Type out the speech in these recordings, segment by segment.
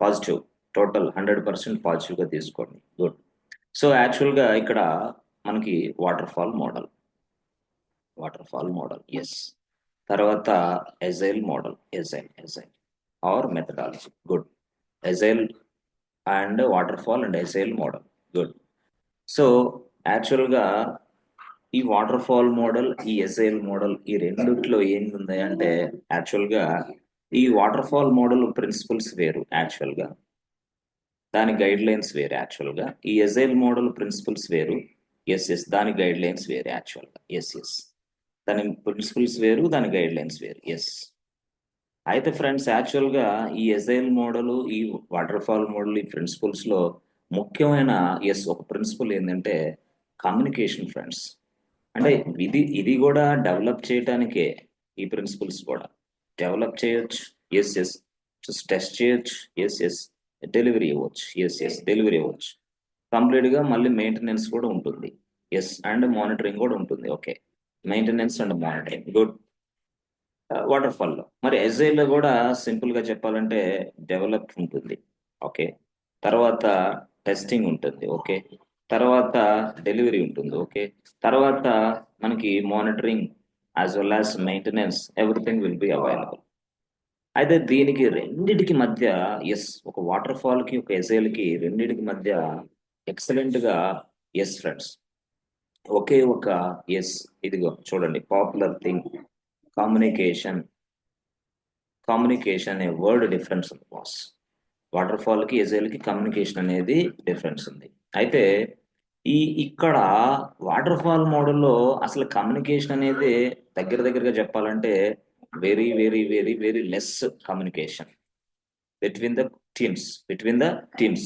Positive, total 100% పాజిటివ్గా తీసుకోండి. Good. So యాక్చువల్గా ఇక్కడ మనకి వాటర్ ఫాల్ మోడల్, ఎస్. తర్వాత agile model, agile or methodology. Good. Agile and waterfall and agile model. Good. So యాక్చువల్గా ఈ వాటర్ ఫాల్ మోడల్, ఈ ఎజైల్ మోడల్, ఈ రెండిట్లో ఏంది అంటే యాక్చువల్గా ఈ వాటర్ ఫాల్ మోడల్ ప్రిన్సిపల్స్ వేరు, యాక్చువల్గా దాని గైడ్ లైన్స్ వేరు. యాక్చువల్గా ఈ ఎజైల్ మోడల్ ప్రిన్సిపల్స్ వేరు, ఎస్ దాని గైడ్ లైన్స్ వేరు. యాక్చువల్గా ఎస్ దాని ప్రిన్సిపల్స్ వేరు, దాని గైడ్ లైన్స్ వేరు. ఎస్. అయితే ఫ్రెండ్స్ యాక్చువల్గా ఈ ఎజైల్ మోడల్, ఈ వాటర్ ఫాల్ మోడల్, ఈ ప్రిన్సిపల్స్ లో ముఖ్యమైన ఒక ప్రిన్సిపల్ ఏంటంటే కమ్యూనికేషన్ ఫ్రెండ్స్. అంటే ఇది కూడా డెవలప్ చేయడానికే, ఈ ప్రిన్సిపల్స్ కూడా డెవలప్ చేయొచ్చు, ఎస్ టెస్ట్ చేయొచ్చు, ఎస్ డెలివరీ ఇవ్వచ్చు, డెలివరీ ఇవ్వచ్చు కంప్లీట్ గా. మళ్ళీ మెయింటెనెన్స్ కూడా ఉంటుంది, అండ్ మానిటరింగ్ కూడా ఉంటుంది. Okay, maintenance and monitoring. Good. Water fall లో మరి ఎజైల్ లో కూడా సింపుల్ గా చెప్పాలంటే డెవలప్ ఉంటుంది, ఓకే. తర్వాత టెస్టింగ్ ఉంటుంది, ఓకే. తర్వాత డెలివరీ ఉంటుంది, ఓకే. తర్వాత మనకి monitoring as well as maintenance, everything will be available. అయితే దీనికి రెండిటికి మధ్య, ఒక వాటర్ ఫాల్ కి ఒక ఎజైల్ కి రెండిటికి మధ్య ఎక్సలెంట్ గా, ఫ్రెండ్స్, ఒకే ఒక ఇదిగో చూడండి, పాపులర్ థింగ్ కమ్యూనికేషన్ అనే వర్డ్ డిఫరెన్స్ ఉంది బాస్. వాటర్ ఫాల్ కి ఎజైల్ కి కమ్యూనికేషన్ అనేది డిఫరెన్స్ ఉంది. అయితే ఇక్కడ వాటర్ ఫాల్ మోడల్లో అసలు కమ్యూనికేషన్ అనేది దగ్గరగా చెప్పాలంటే very very very very less communication between the teams,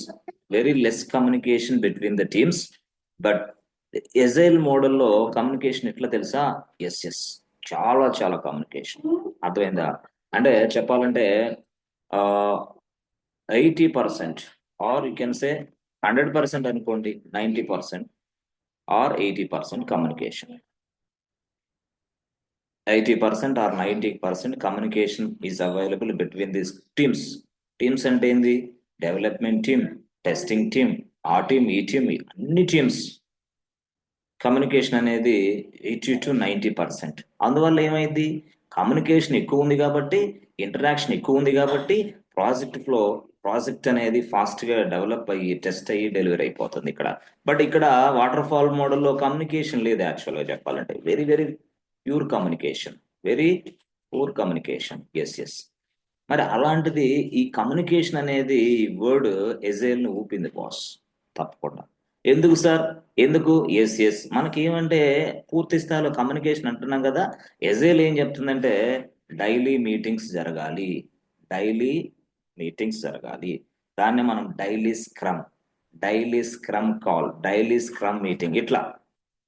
very less communication between the teams. But agile మోడల్లో కమ్యూనికేషన్ ఎట్లా తెలుసా? ఎస్ చాలా కమ్యూనికేషన్. అర్థమైందా? అంటే చెప్పాలంటే 80% ఆర్ యూ కెన్ సే 100% అనుకోండి, 90% or 80% communication. 80% or 90% communication is available between these teams. Teams అంటే ఏంది? డెవలప్మెంట్ టీమ్, టెస్టింగ్ టీమ్, ఆ టీమ్, ఈ టీమ్, అన్ని టీమ్స్ కమ్యూనికేషన్ అనేది 80 to 90%. అందువల్ల ఏమైంది? కమ్యూనికేషన్ ఎక్కువ ఉంది కాబట్టి, ఇంటరాక్షన్ ఎక్కువ ఉంది కాబట్టి ప్రాజెక్ట్ అనేది ఫాస్ట్ గా డెవలప్ అయ్యి టెస్ట్ అయ్యి డెలివరీ అయిపోతుంది ఇక్కడ. బట్ ఇక్కడ వాటర్ ఫాల్ మోడల్లో కమ్యూనికేషన్ లేదు, యాక్చువల్ గా చెప్పాలంటే very very pure communication, yes. మరి అలాంటిది ఈ కమ్యూనికేషన్ అనేది ఈ వర్డ్ ఎజైల్ ను ఊపింది బాస్, తప్పకుండా. ఎందుకు సార్? ఎందుకు? ఎస్ మనకి ఏమంటే పూర్తి స్థాయిలో కమ్యూనికేషన్ అంటున్నాం కదా. ఎజైల్ ఏం చెప్తుందంటే డైలీ మీటింగ్స్ జరగాలి, దాన్ని మనం daily scrum call, daily scrum meeting, ఇట్లా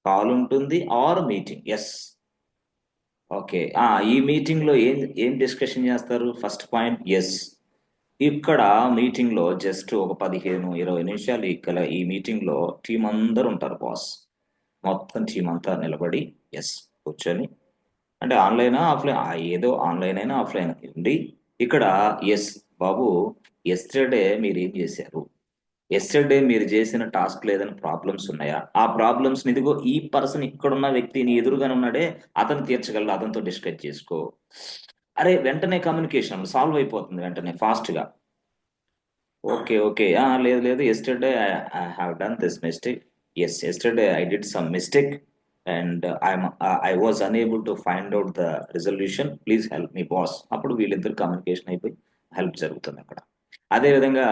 కాల్ ఉంటుంది ఆర్ మీటింగ్. Yes, okay. ఈ మీటింగ్ లో ఏం డిస్కషన్ చేస్తారు? ఫస్ట్ పాయింట్, ఇక్కడ మీటింగ్ లో జస్ట్ ఒక 15-20 నిమిషాలు ఇక్కడ ఈ మీటింగ్ లో టీం అందరు ఉంటారు బాస్. మొత్తం టీం అంతా నిలబడి కూర్చొని, అంటే ఆన్లైన్ ఆఫ్లైన్, ఏదో ఆన్లైన్ అయినా ఆఫ్లైన్ ఉండి ఇక్కడ బాబు ఎస్టర్డే మీరు ఏం చేశారు, ఎస్టర్డే మీరు చేసిన టాస్క్ లేదని ప్రాబ్లమ్స్ ఉన్నాయా? ఆ ప్రాబ్లమ్స్ ఇదిగో ఈ పర్సన్, ఇక్కడున్న వ్యక్తి నీ ఎదురుగానే ఉన్నాడే, అతను తీర్చగలడు, అతనితో డిస్కస్ చేసుకో. అరే వెంటనే కమ్యూనికేషన్ సాల్వ్ అయిపోతుంది వెంటనే ఫాస్ట్ గా. ఓకే లేదు yesterday I have done this mistake, yesterday I did some mistake and I was unable to find out the resolution, please help me boss. అప్పుడు వీళ్ళిద్దరు కమ్యూనికేషన్ అయిపోయి హెల్ప్ జరుగుతుంది అక్కడ. అదే విధంగా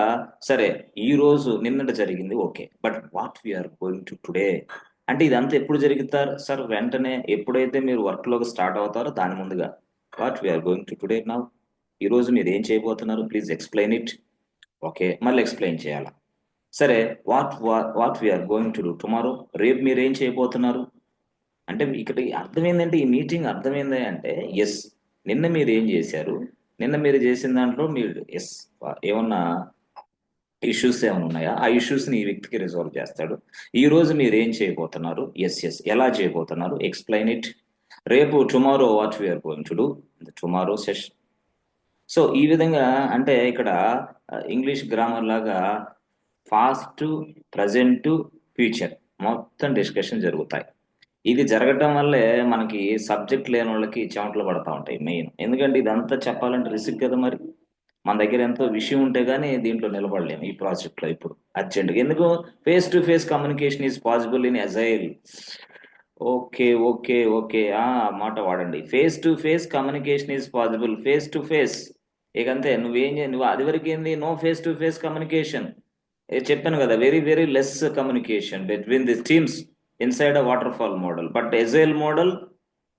సరే ఈ రోజు నిన్నటి జరిగింది, okay, but what we're going to today అంటే ఇదంతా ఎప్పుడు జరుగుతారు సార్? వెంటనే ఎప్పుడైతే మీరు వర్క్ లోకి స్టార్ట్ అవుతారో దాని ముందుగా what we're going to today now, ఈ రోజు మీరు ఏం చేయబోతున్నారు, ప్లీజ్ ఎక్స్ప్లెయిన్ ఇట్. ఓకే, మళ్ళీ ఎక్స్ప్లెయిన్ చేయాలా? సరే what we're going to do tomorrow, రేపు మీరు ఏం చేయబోతున్నారు అంటే ఇక్కడ అర్థం ఏంటంటే, ఈ మీటింగ్ అర్థమైంది అంటే నిన్న మీరు ఏం చేశారు, నిన్న మీరు చేసిన దాంట్లో మీరు ఏమన్నా ఇష్యూస్ ఏమైనా ఉన్నాయా, ఆ ఇష్యూస్ ని ఈ వ్యక్తికి రిజాల్వ్ చేస్తాడు. ఈ రోజు మీరు ఏం చేయబోతున్నారు, ఎలా చేయబోతున్నారు, ఎక్స్ప్లెయిన్ ఇట్. రేపు tomorrow what we're going to do tomorrow session. So ఈ విధంగా అంటే ఇక్కడ ఇంగ్లీష్ గ్రామర్ లాగా ఫాస్ట్, ప్రజెంట్, ఫ్యూచర్ మొత్తం డిస్కషన్ జరుగుతాయి. ఇది జరగటం వల్లే మనకి సబ్జెక్ట్ లేని వాళ్ళకి చెమటలు పడతా ఉంటాయి మెయిన్. ఎందుకంటే ఇదంతా చెప్పాలంటే రిస్క్ కదా మరి. మన దగ్గర ఎంతో విషయం ఉంటే గానీ దీంట్లో నిలబడలేము ఈ ప్రాజెక్ట్ లో ఇప్పుడు అర్జెంట్గా. ఎందుకు? Face to face communication is possible in agile. Okay okay okay, మాట వాడండి. Face to face communication is possible. Face to face ఇకంతే. నువ్వు అది వరకు ఏంది? No face to face communication. చెప్పాను కదా, very very less communication between the teams inside a waterfall model. But agile model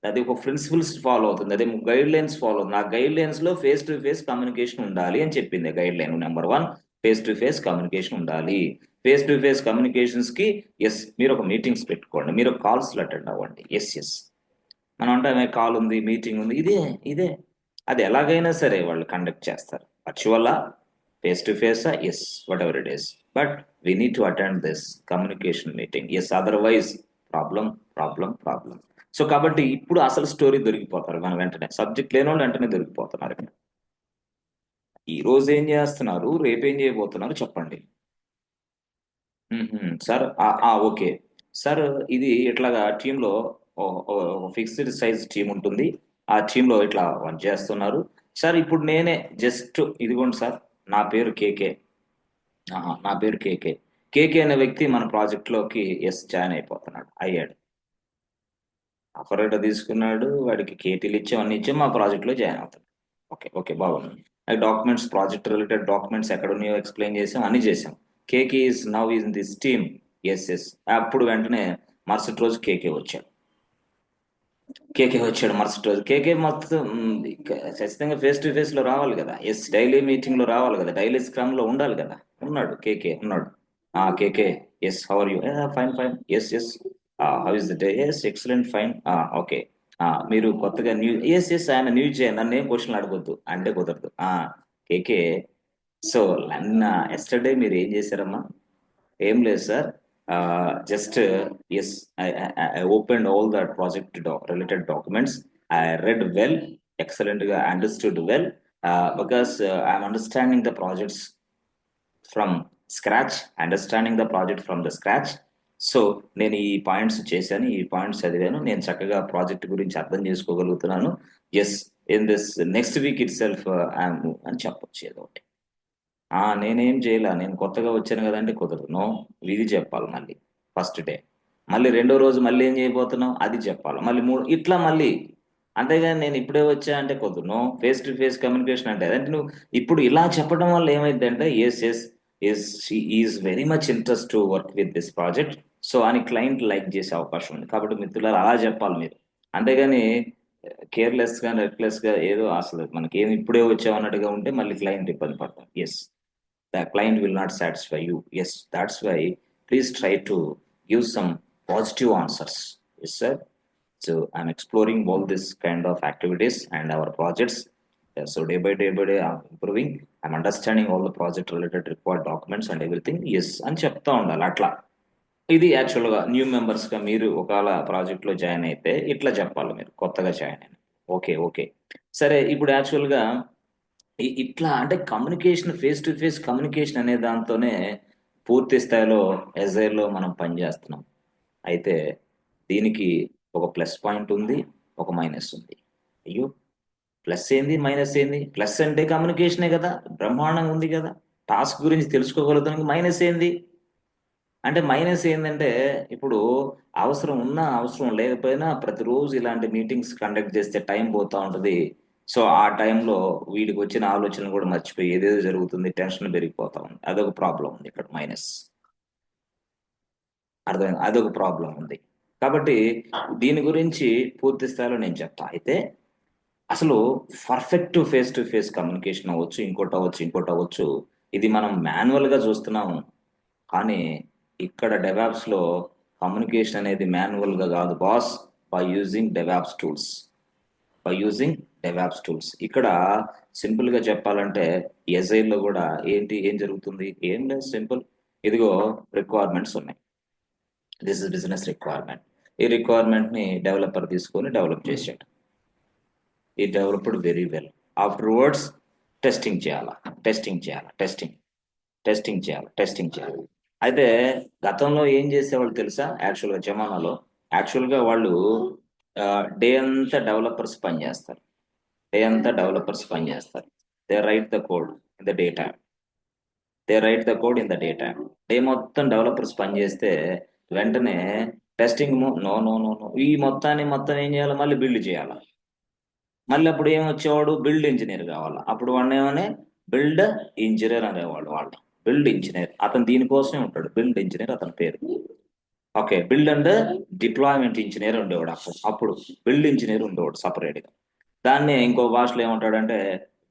అది ఒక ప్రిన్సిపల్స్ ఫాలో అవుతుంది, అదే గైడ్ లైన్స్ ఫాలో అవుతుంది. ఆ గైడ్ లైన్స్ లో ఫేస్ టు ఫేస్ కమ్యూనికేషన్ ఉండాలి అని చెప్పింది guide line number 1. Face to face communication ఉండాలి. ఫేస్ టు ఫేస్ కమ్యూనికేషన్స్ కి ఎస్, మీరు ఒక మీటింగ్స్ పెట్టుకోండి, మీరు కాల్స్ అటెండ్ అవ్వండి. ఎస్ ఎస్, మనం అంటే కాల్ ఉంది, మీటింగ్ ఉంది, ఇదే ఇదే. అది ఎలాగైనా సరే వాళ్ళు కండక్ట్ చేస్తారు. వర్చువల్లా, ఫేస్ టు ఫేసా, yes, whatever it is. But we need to attend this communication meeting. Yes, otherwise problem problem problem. So కాబట్టి ఇప్పుడు అసలు స్టోరీ దొరికిపోతారు మన వెంటనే. సబ్జెక్ట్ లేని వాళ్ళు వెంటనే దొరికిపోతున్నారు ఇక్కడ. ఈ రోజు ఏం చేస్తున్నారు, రేపు ఏం చేయబోతున్నారు చెప్పండి. సార్ ఓకే సార్, ఇది ఇట్లాగా టీంలో ఫిక్స్డ్ సైజ్ టీం ఉంటుంది. ఆ టీంలో ఇట్లా వర్క్ చేస్తున్నారు సార్. ఇప్పుడు నేనే జస్ట్ ఇదిగోండి సార్, నా పేరు కేకే. నా పేరు కేకే. కేకే అనే వ్యక్తి మన ప్రాజెక్ట్ లోకి ఎస్ జాయిన్ అయిపోతున్నాడు, అయ్యాడు. ఆఫర్ లెటర్ తీసుకున్నాడు, వాడికి కేటీలు ఇచ్చాం, అన్ని ఇచ్చాం, మా ప్రాజెక్ట్ లో జాయిన్ అవుతాడు. ఓకే ఓకే, బాగుంది. డాక్యుమెంట్స్, ప్రాజెక్ట్ రిలేటెడ్ డాక్యుమెంట్స్ ఎక్కడ ఉన్నాయో ఎక్స్ప్లెయిన్ చేసాం, అన్ని చేసాం. KK is now in this team. Yes yes. అప్పుడు వెంటనే మరుసటి రోజు కేకే వచ్చాడు. కేకే వచ్చాడు మరుసటి రోజు. కేకే మొత్తం ఖచ్చితంగా ఫేస్ టు ఫేస్ లో రావాలి కదా. ఎస్, డైలీ మీటింగ్ లో రావాలి కదా, డైలీ స్క్రమ్ లో ఉండాలి కదా. ఉన్నాడు, కేకే ఉన్నాడు. KK, yes, how are you? Fine fine, yes yes. How is the day? Yes, excellent, fine. Okay. మీరు కొత్తగా న్యూ? ఎస్ ఎస్, ఆయన న్యూ చేయండి, నన్ను ఏం క్వశ్చన్ అడగొద్దు అంటే కుదరదు. కేకే, సో నిన్న ఎస్టర్డే మీరు ఏం చేశారమ్మా? ఏం లేదు sir, just yes, I open all the project related documents. I read well, excellent గా understood well, because I'm understanding the projects from scratch, understanding the project from the scratch. So నేను ఈ points చేశాను, ఈ points చదివాను, నేను చక్కగా project గురించి అర్థం చేసుకోగలుగుతున్నాను. Yes, in this next week itself I'm అని చెప్పొచ్చు ఏదో ఒకటి. నేనేం చేయలే, నేను కొత్తగా వచ్చాను కదంటే కుదరదు. నో, ఇది చెప్పాలి మళ్ళీ ఫస్ట్ డే. మళ్ళీ రెండో రోజు మళ్ళీ ఏం చేయబోతున్నావు అది చెప్పాలి, మళ్ళీ మూడు, ఇట్లా మళ్ళీ. అంతేగాని నేను ఇప్పుడే వచ్చా అంటే కుదరదు. No, face to face communication అంటే అంటే నువ్వు ఇప్పుడు ఇలా చెప్పడం వల్ల ఏమైందంటే yes yes, yes, is very much interest to work with this project. So అని క్లయింట్ లైక్ చేసే అవకాశం ఉంది. కాబట్టి మిత్రులారా అలా చెప్పాలి మీరు. అంతేగాని కేర్లెస్ గా, రెక్లెస్ గా ఏదో అసలు మనకి ఏమి ఇప్పుడే వచ్చామన్నట్టుగా ఉంటే మళ్ళీ క్లయింట్ ఇబ్బంది పడతాం. Yes, the client will not satisfy you. Yes, that's why please try to give some positive answers. Yes, sir. So I'm exploring all this kind of activities and our projects. So day by day, I'm improving. I'm understanding all the project related required documents and everything. Yes, అని చెప్తా ఉండాలి అట్లా. ఇది యాక్చువల్గా new members గా మీరు ఒకవేళ project లో జాయిన్ అయితే ఇట్లా చెప్పాలి మీరు, కొత్తగా జాయిన్ అయిన. ఓకే ఓకే, సరే. ఇప్పుడు యాక్చువల్గా ఇట్లా అంటే communication, face to face communication అనే దాంతోనే పూర్తి స్థాయిలో ఎజైల్లో మనం పనిచేస్తున్నాం. అయితే దీనికి ఒక ప్లస్ పాయింట్ ఉంది, ఒక మైనస్ ఉంది. అయ్యో, ప్లస్ ఏంది మైనస్ ఏంది? ప్లస్ అంటే కమ్యూనికేషనే కదా, బ్రహ్మాండంగా ఉంది కదా. టాస్క్ గురించి తెలుసుకోగలుగుతానికి మైనస్ ఏంది అంటే, మైనస్ ఏంటంటే ఇప్పుడు అవసరం ఉన్నా అవసరం లేకపోయినా ప్రతిరోజు ఇలాంటి మీటింగ్స్ కండక్ట్ చేస్తే టైం పోతా ఉంటది. సో ఆ టైంలో వీడికి వచ్చిన ఆలోచనలు కూడా మర్చిపోయి ఏదేదో జరుగుతుంది, టెన్షన్ పెరిగిపోతా ఉంది. అదొక ప్రాబ్లం ఉంది ఇక్కడ, మైనస్. అర్థమైంది, అదొక ప్రాబ్లం ఉంది. కాబట్టి దీని గురించి పూర్తి స్థాయిలో నేను చెప్తా. అయితే అసలు perfect face to face communication అవ్వచ్చు, ఇంకోటి అవ్వచ్చు, ఇంకోటి అవ్వచ్చు. ఇది మనం మాన్యువల్ గా చూస్తున్నాము. కానీ ఇక్కడ డెవాప్స్ లో కమ్యూనికేషన్ అనేది మాన్యువల్ గా కాదు boss, by using DevOps tools. By using DevOps tools. ఇక్కడ సింపుల్ గా చెప్పాలంటే ఎజైల్ లో కూడా ఏం జరుగుతుంది? ఏం లేదు, సింపుల్. ఇదిగో రిక్వైర్మెంట్స్ ఉన్నాయి. This is business requirement. ఈ రిక్వైర్మెంట్ ని డెవలపర్ తీసుకొని డెవలప్ చేసాడు. ఈ developed very well. After words testing చేయాలా, టెస్టింగ్ చేయాలి. అయితే గతంలో ఏం చేసేవాళ్ళు తెలుసా? యాక్చువల్గా జమానాలో యాక్చువల్గా వాళ్ళు డే అంతా డెవలపర్స్ పనిచేస్తారు. They write the code in the day time. Day మొత్తం డెవలపర్స్ పనిచేస్తే వెంటనే testing no no no no ఈ మొత్తం ఏం చేయాలి? మళ్ళీ బిల్డ్ చేయాలి. మళ్ళీ అప్పుడు ఏం వచ్చేవాడు? బిల్డ్ ఇంజనీర్ కావాలి. అప్పుడు వాడిని ఏమని బిల్డ్ ఇంజనీర్ అనేవాడు. బిల్డ్ ఇంజనీర్ అతను దీనికోసమే ఉంటాడు. బిల్డ్ ఇంజనీర్ అతని పేరు. Okay, build and deployment engineer ఉండేవాడు. అప్పుడు బిల్డ్ ఇంజనీర్ ఉండేవాడు సపరేట్ గా. దాన్ని ఇంకో భాషలో ఏమంటాడంటే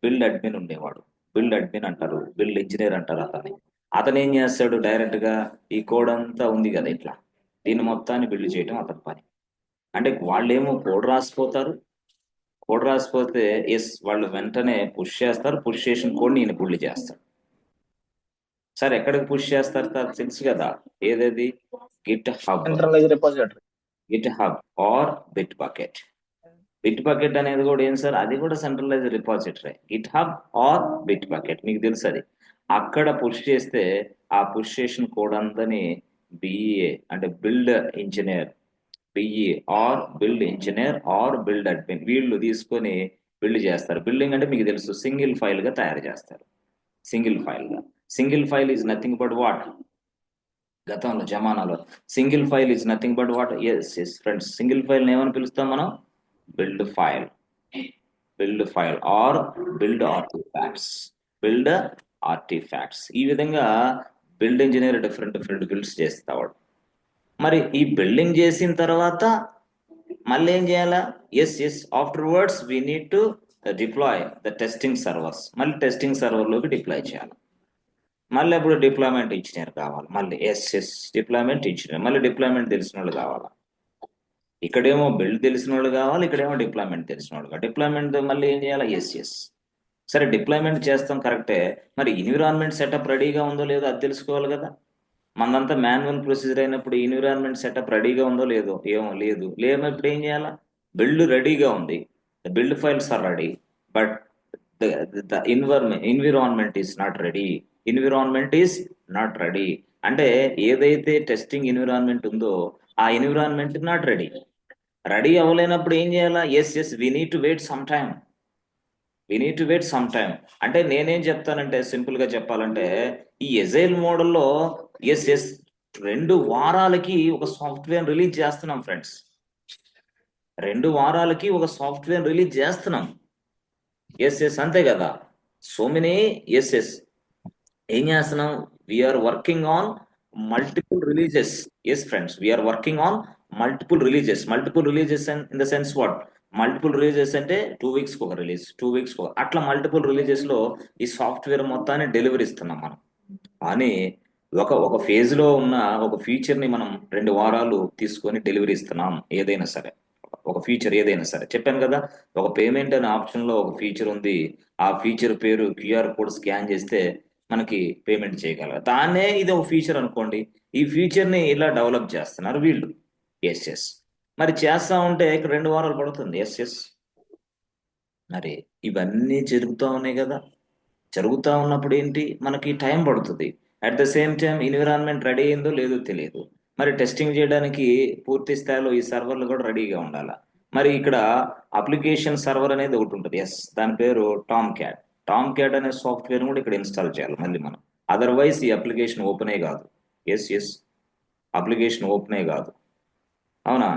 బిల్డ్ అడ్మిన్ ఉండేవాడు. బిల్డ్ అడ్మిన్ అంటారు, బిల్డ్ ఇంజనీర్ అంటారు అతన్ని. అతను ఏం చేస్తాడు? డైరెక్ట్ గా ఈ కోడ్ అంతా ఉంది కదా ఇట్లా, దీన్ని మొత్తాన్ని బిల్డ్ చేయడం అతని పని. అంటే వాళ్ళేమో కోడ్ రాసిపోతే ఎస్ వాళ్ళు వెంటనే పుష్ చేస్తారు. పుష్ చేసిన కోడ్ నేను బిల్డ్ చేస్తాడు. సరే, ఎక్కడికి పుష్ చేస్తారు తెలుసు కదా? ఏదేది? GitHub, centralise repository, GitHub or Bitbucket. Bitbucket అనేది కూడా ఏం సార్? అది కూడా centralise repository. GitHub or Bitbucket మీకు తెలుసు. అది అక్కడ పుష్ చేస్తే ఆ పుష్ చేసిన కోడ్ అంతని బిఏ అంటే build engineer, BE or build engineer or build admin వీళ్ళు తీసుకొని బిల్డ్ చేస్తారు. బిల్డింగ్ అంటే మీకు తెలుసు, సింగిల్ ఫైల్ గా తయారు చేస్తారు. Single file is nothing but what? గతంలో జమానాలో single file is nothing but what? Yes friends, single file ఏమని పిలుస్తాం మనం? Build file or build artifacts. ఈ విధంగా బిల్డ్ ఇంజనీర్ డిఫరెంట్ బిల్డ్స్ చేస్తాడు. మరి ఈ బిల్డింగ్ చేసిన తర్వాత మళ్ళీ ఏం చేయాలా? Yes afterwards we need to deploy the testing servers. మళ్ళీ టెస్టింగ్ సర్వర్ లోకి డిప్లాయ్ చేయాలి. మళ్ళీ అప్పుడు డిప్లాయ్మెంట్ ఇంజనీర్ కావాలి. మళ్ళీ డిప్లాయ్మెంట్ ఇంజనీర్, మళ్ళీ డిప్లాయ్మెంట్ తెలిసిన వాళ్ళు కావాలి. ఇక్కడేమో బిల్డ్ తెలిసిన వాళ్ళు కావాలి, ఇక్కడేమో డిప్లాయ్మెంట్ తెలిసిన వాళ్ళు కావాలి. డిప్లాయ్మెంట్ మళ్ళీ ఏం చేయాలి? ఎస్ సరే, డిప్లాయ్మెంట్ చేస్తాం కరెక్టే. మరి ఎన్విరాన్మెంట్ సెటప్ రెడీగా ఉందో లేదో అది తెలుసుకోవాలి కదా. మనదంతా మాన్యువల్ ప్రొసీజర్ అయినప్పుడు ఎన్విరాన్మెంట్ సెటప్ రెడీగా ఉందో లేదో, లేనప్పుడు ఏం చేయాలా? బిల్డ్ రెడీగా ఉంది, the build files are ready, but the environment is not ready. అంటే ఏదైతే టెస్టింగ్ ఎన్విరాన్మెంట్ ఉందో ఆ ఎన్విరాన్మెంట్ నాట్ రెడీ అవ్వలేనప్పుడు ఏం చేయాలా? Yes we need to wait some time. అంటే నేనేం చెప్తానంటే, సింపుల్ గా చెప్పాలంటే, ఈ ఎజైల్ మోడల్లో ఎస్ 2 వారాలకి ఒక సాఫ్ట్వేర్ రిలీజ్ చేస్తున్నాం ఫ్రెండ్స్. 2 వారాలకి ఒక సాఫ్ట్వేర్ రిలీజ్ చేస్తున్నాం. ఎస్ అంతే కదా. సో మెనీ ఎస్ ఏం చేస్తున్నాం? We're working on multiple releases. Yes friends, we're working on multiple releases in the sense what? Multiple releases అంటే 2 weeks ఒక రిలీజ్, 2 weeks అట్లా మల్టిపుల్ రిలీజెస్ లో ఈ సాఫ్ట్వేర్ మొత్తాన్ని డెలివరీ ఇస్తున్నాం మనం. కానీ ఒక ఫేజ్ లో ఉన్న ఒక ఫీచర్ ని మనం 2 వారాలు తీసుకొని డెలివరీ ఇస్తున్నాం. ఏదైనా సరే, ఒక ఫీచర్ ఏదైనా సరే చెప్పాను కదా. ఒక పేమెంట్ అనే ఆప్షన్ లో ఒక ఫీచర్ ఉంది. ఆ ఫీచర్ పేరు క్యూఆర్ కోడ్ స్కాన్ చేస్తే మనకి పేమెంట్ చేయగలరు. దాన్నే ఇది ఒక ఫీచర్ అనుకోండి. ఈ ఫీచర్ ని ఇలా డెవలప్ చేస్తున్నారు వీళ్ళు. ఎస్ మరి చేస్తా ఉంటే ఇక్కడ 2 వారాలు పడుతుంది. ఎస్ మరి ఇవన్నీ జరుగుతూ ఉన్నాయి కదా. జరుగుతూ ఉన్నప్పుడు ఏంటి? మనకి టైం పడుతుంది. At the same time environment ready అయిందో లేదో తెలియదు. మరి టెస్టింగ్ చేయడానికి పూర్తి స్థాయిలో ఈ సర్వర్లు కూడా రెడీగా ఉండాలి. మరి ఇక్కడ అప్లికేషన్ సర్వర్ అనేది ఒకటి ఉంటుంది. దాని పేరు టామ్ క్యాట్ అనే సాఫ్ట్వేర్ కూడా ఇక్కడ ఇన్స్టాల్ చేయాలి మళ్ళీ మనం. అదర్వైజ్ ఈ అప్లికేషన్ ఓపెనే కాదు. అప్లికేషన్ ఓపెనే కాదు. అవునా?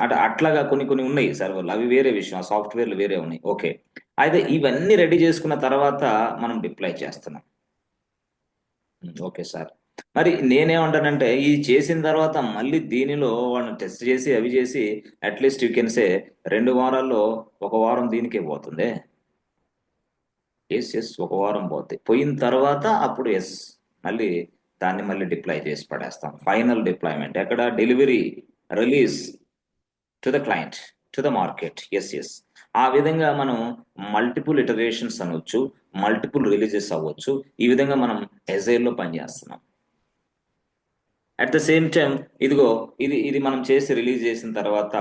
అంటే అట్లాగా కొన్ని ఉన్నాయి సర్వర్లు, అవి వేరే విషయం. ఆ సాఫ్ట్వేర్లు వేరే ఉన్నాయి. ఓకే, అయితే ఇవన్నీ రెడీ చేసుకున్న తర్వాత మనం డిప్లాయ్ చేస్తున్నాం. ఓకే సార్, మరి నేనేమంటానంటే ఇది చేసిన తర్వాత మళ్ళీ దీనిలో వాళ్ళని టెస్ట్ చేసి అవి చేసి అట్లీస్ట్ యూ కెన్ సే 2 వారాల్లో 1 వారం దీనికే పోతుంది. ఒక వారం పోయిన తర్వాత అప్పుడు మళ్ళీ దాన్ని మళ్ళీ డిప్లాయ్ చేసి పడేస్తాం. ఫైనల్ డిప్లాయ్మెంట్ ఎక్కడ? Delivery, release to the client, to the market. ఆ విధంగా మనం మల్టిపుల్ ఇటరేషన్స్ అనొచ్చు, మల్టిపుల్ రిలీజెస్ అవ్వచ్చు. ఈ విధంగా మనం ఎజైల్లో పనిచేస్తున్నాం. అట్ ద సేమ్ టైం ఇదిగో ఇది మనం చేసి రిలీజ్ చేసిన తర్వాత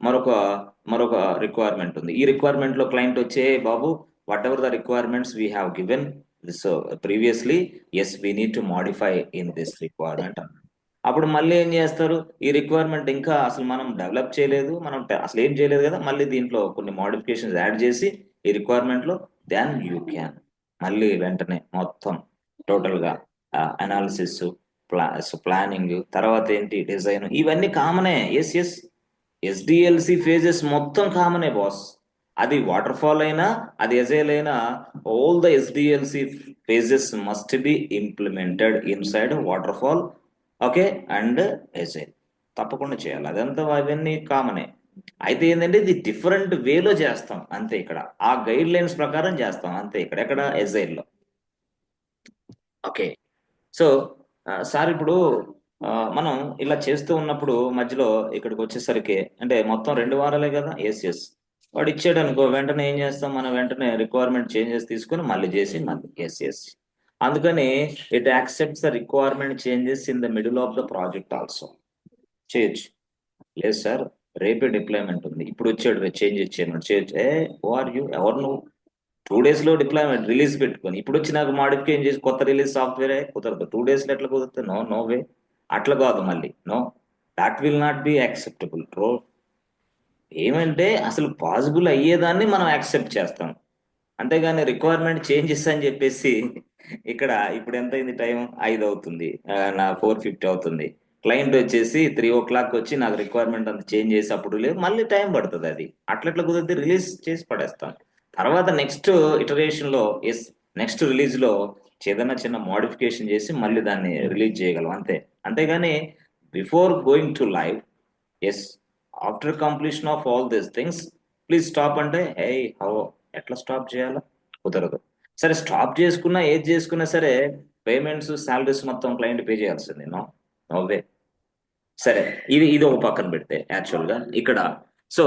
మరొక రిక్వైర్మెంట్ ఉంది. ఈ రిక్వైర్మెంట్ లో క్లయింట్ వచ్చే బాబు whatever the requirements we have given so previously, yes, we need to modify in this requirement. అప్పుడు మళ్ళీ ఏం చేస్తారు, ఈ రిక్వైర్మెంట్ ఇంకా అసలు మనం డెవలప్ చేయలేదు, మనం అసలు ఏం చేయలేదు కదా, మళ్ళీ దీంట్లో కొన్ని మోడిఫికేషన్స్ యాడ్ చేసి ఈ రిక్వైర్మెంట్ లో దెన్ యూ క్యాన్ మళ్ళీ వెంటనే మొత్తం టోటల్ గా అనాలిసిస్, ప్లానింగ్, తర్వాత ఏంటి డిజైన్, ఇవన్నీ కామనే. ఎస్ ఎస్, ఎస్డిఎల్సి ఫేజెస్ మొత్తం కామనే బాస్. అది వాటర్ ఫాల్ అయినా అది ఎజైల్ అయినా, all the SDLC phases must be implemented in side water fall, okay, and agile తప్పకుండా చేయాలి. అదంతా అవన్నీ కామనే. అయితే ఏంటంటే ఇది డిఫరెంట్ వేలో చేస్తాం అంతే. ఇక్కడ ఆ గైడ్ లైన్స్ ప్రకారం చేస్తాం అంతే. ఎక్కడ ఎజైల్లో. ఓకే. సో సార్ ఇప్పుడు మనం ఇలా చేస్తూ ఉన్నప్పుడు మధ్యలో ఇక్కడికి వచ్చేసరికి అంటే మొత్తం 2 వారాలే కదా. ఎస్ ఎస్, వాడు ఇచ్చాడు అనుకో, వెంటనే ఏం చేస్తాం మనం, వెంటనే రిక్వైర్మెంట్ చేంజెస్ తీసుకొని మళ్ళీ చేసి మళ్ళీ. ఎస్ ఎస్, అందుకని it accepts the requirement changes in the middle of the project also చేయొచ్చు. లేదు సార్, రేపే డిప్లాయ్మెంట్ ఉంది, ఇప్పుడు వచ్చాడు చేంజ్ ఇచ్చేయమని చేయొచ్చు. ఆర్ యూ ఎవరు నువ్వు? 2 days లో డిప్లాయ్మెంట్ రిలీజ్ పెట్టుకొని ఇప్పుడు వచ్చి నాకు మాడిఫికేషన్ చేసి కొత్త రిలీజ్ సాఫ్ట్వేర్ కుదరదు. 2 days లో ఎట్లా కుదురుతుంది? No no way. అట్లా కాదు మళ్ళీ, no, that will not be acceptable bro. ఏమంటే అసలు పాసిబుల్ అయ్యేదాన్ని మనం యాక్సెప్ట్ చేస్తాం, అంతేగాని రిక్వైర్మెంట్ చేంజెస్ అని చెప్పేసి ఇక్కడ ఇప్పుడు ఎంత అయింది టైం? 5 అవుతుంది, నా 4:50 అవుతుంది. క్లయింట్ వచ్చేసి 3 o'clock వచ్చి నాకు రిక్వైర్మెంట్ అంత చేంజ్ చేసి అప్పుడు లేదు, మళ్ళీ టైం పడుతుంది. అది అట్లట్లా కుదిరితే రిలీజ్ చేసి పడేస్తాం. తర్వాత నెక్స్ట్ ఇటరేషన్ లో, ఎస్, నెక్స్ట్ రిలీజ్ లో ఏదైనా చిన్న మోడిఫికేషన్ చేసి మళ్ళీ దాన్ని రిలీజ్ చేయగలం అంతే. అంతేగాని before going to live, yes, after completion of all these things please stop అంటే, హౌ, ఎట్లా స్టాప్ చేయాలో కుదరదు. సరే స్టాప్ చేసుకున్నా ఏది చేసుకున్నా సరే పేమెంట్స్, శాలరీస్ మొత్తం క్లయింట్ పే చేయాల్సింది. No no way. సరే, ఇది ఒక పక్కన పెడితే యాక్చువల్ గా ఇక్కడ సో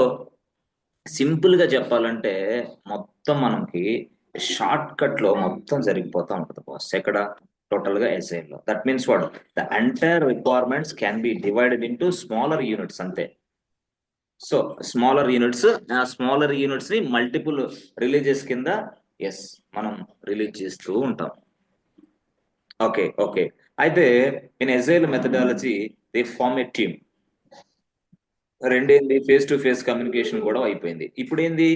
సింపుల్ గా చెప్పాలంటే మొత్తం మనకి షార్ట్ కట్ లో మొత్తం జరిగిపోతా ఉంటుంది బాస్. ఎక్కడ? టోటల్ గా ఎస్ఐ లో. That means what, the entire requirements can be divided into smaller units అంతే. సో స్మాలర్ యూనిట్స్, ఆ స్మాలర్ యూనిట్స్ ని మల్టిపుల్ రిలీజెస్ కింద, ఎస్, మనం రిలీజ్ చేస్తూ ఉంటాం. Okay okay. అయితే in agile methodology they form a team. రెండేంది, ఫేస్ టు ఫేస్ కమ్యూనికేషన్ కూడా అయిపోయింది. ఇప్పుడు ఏంది,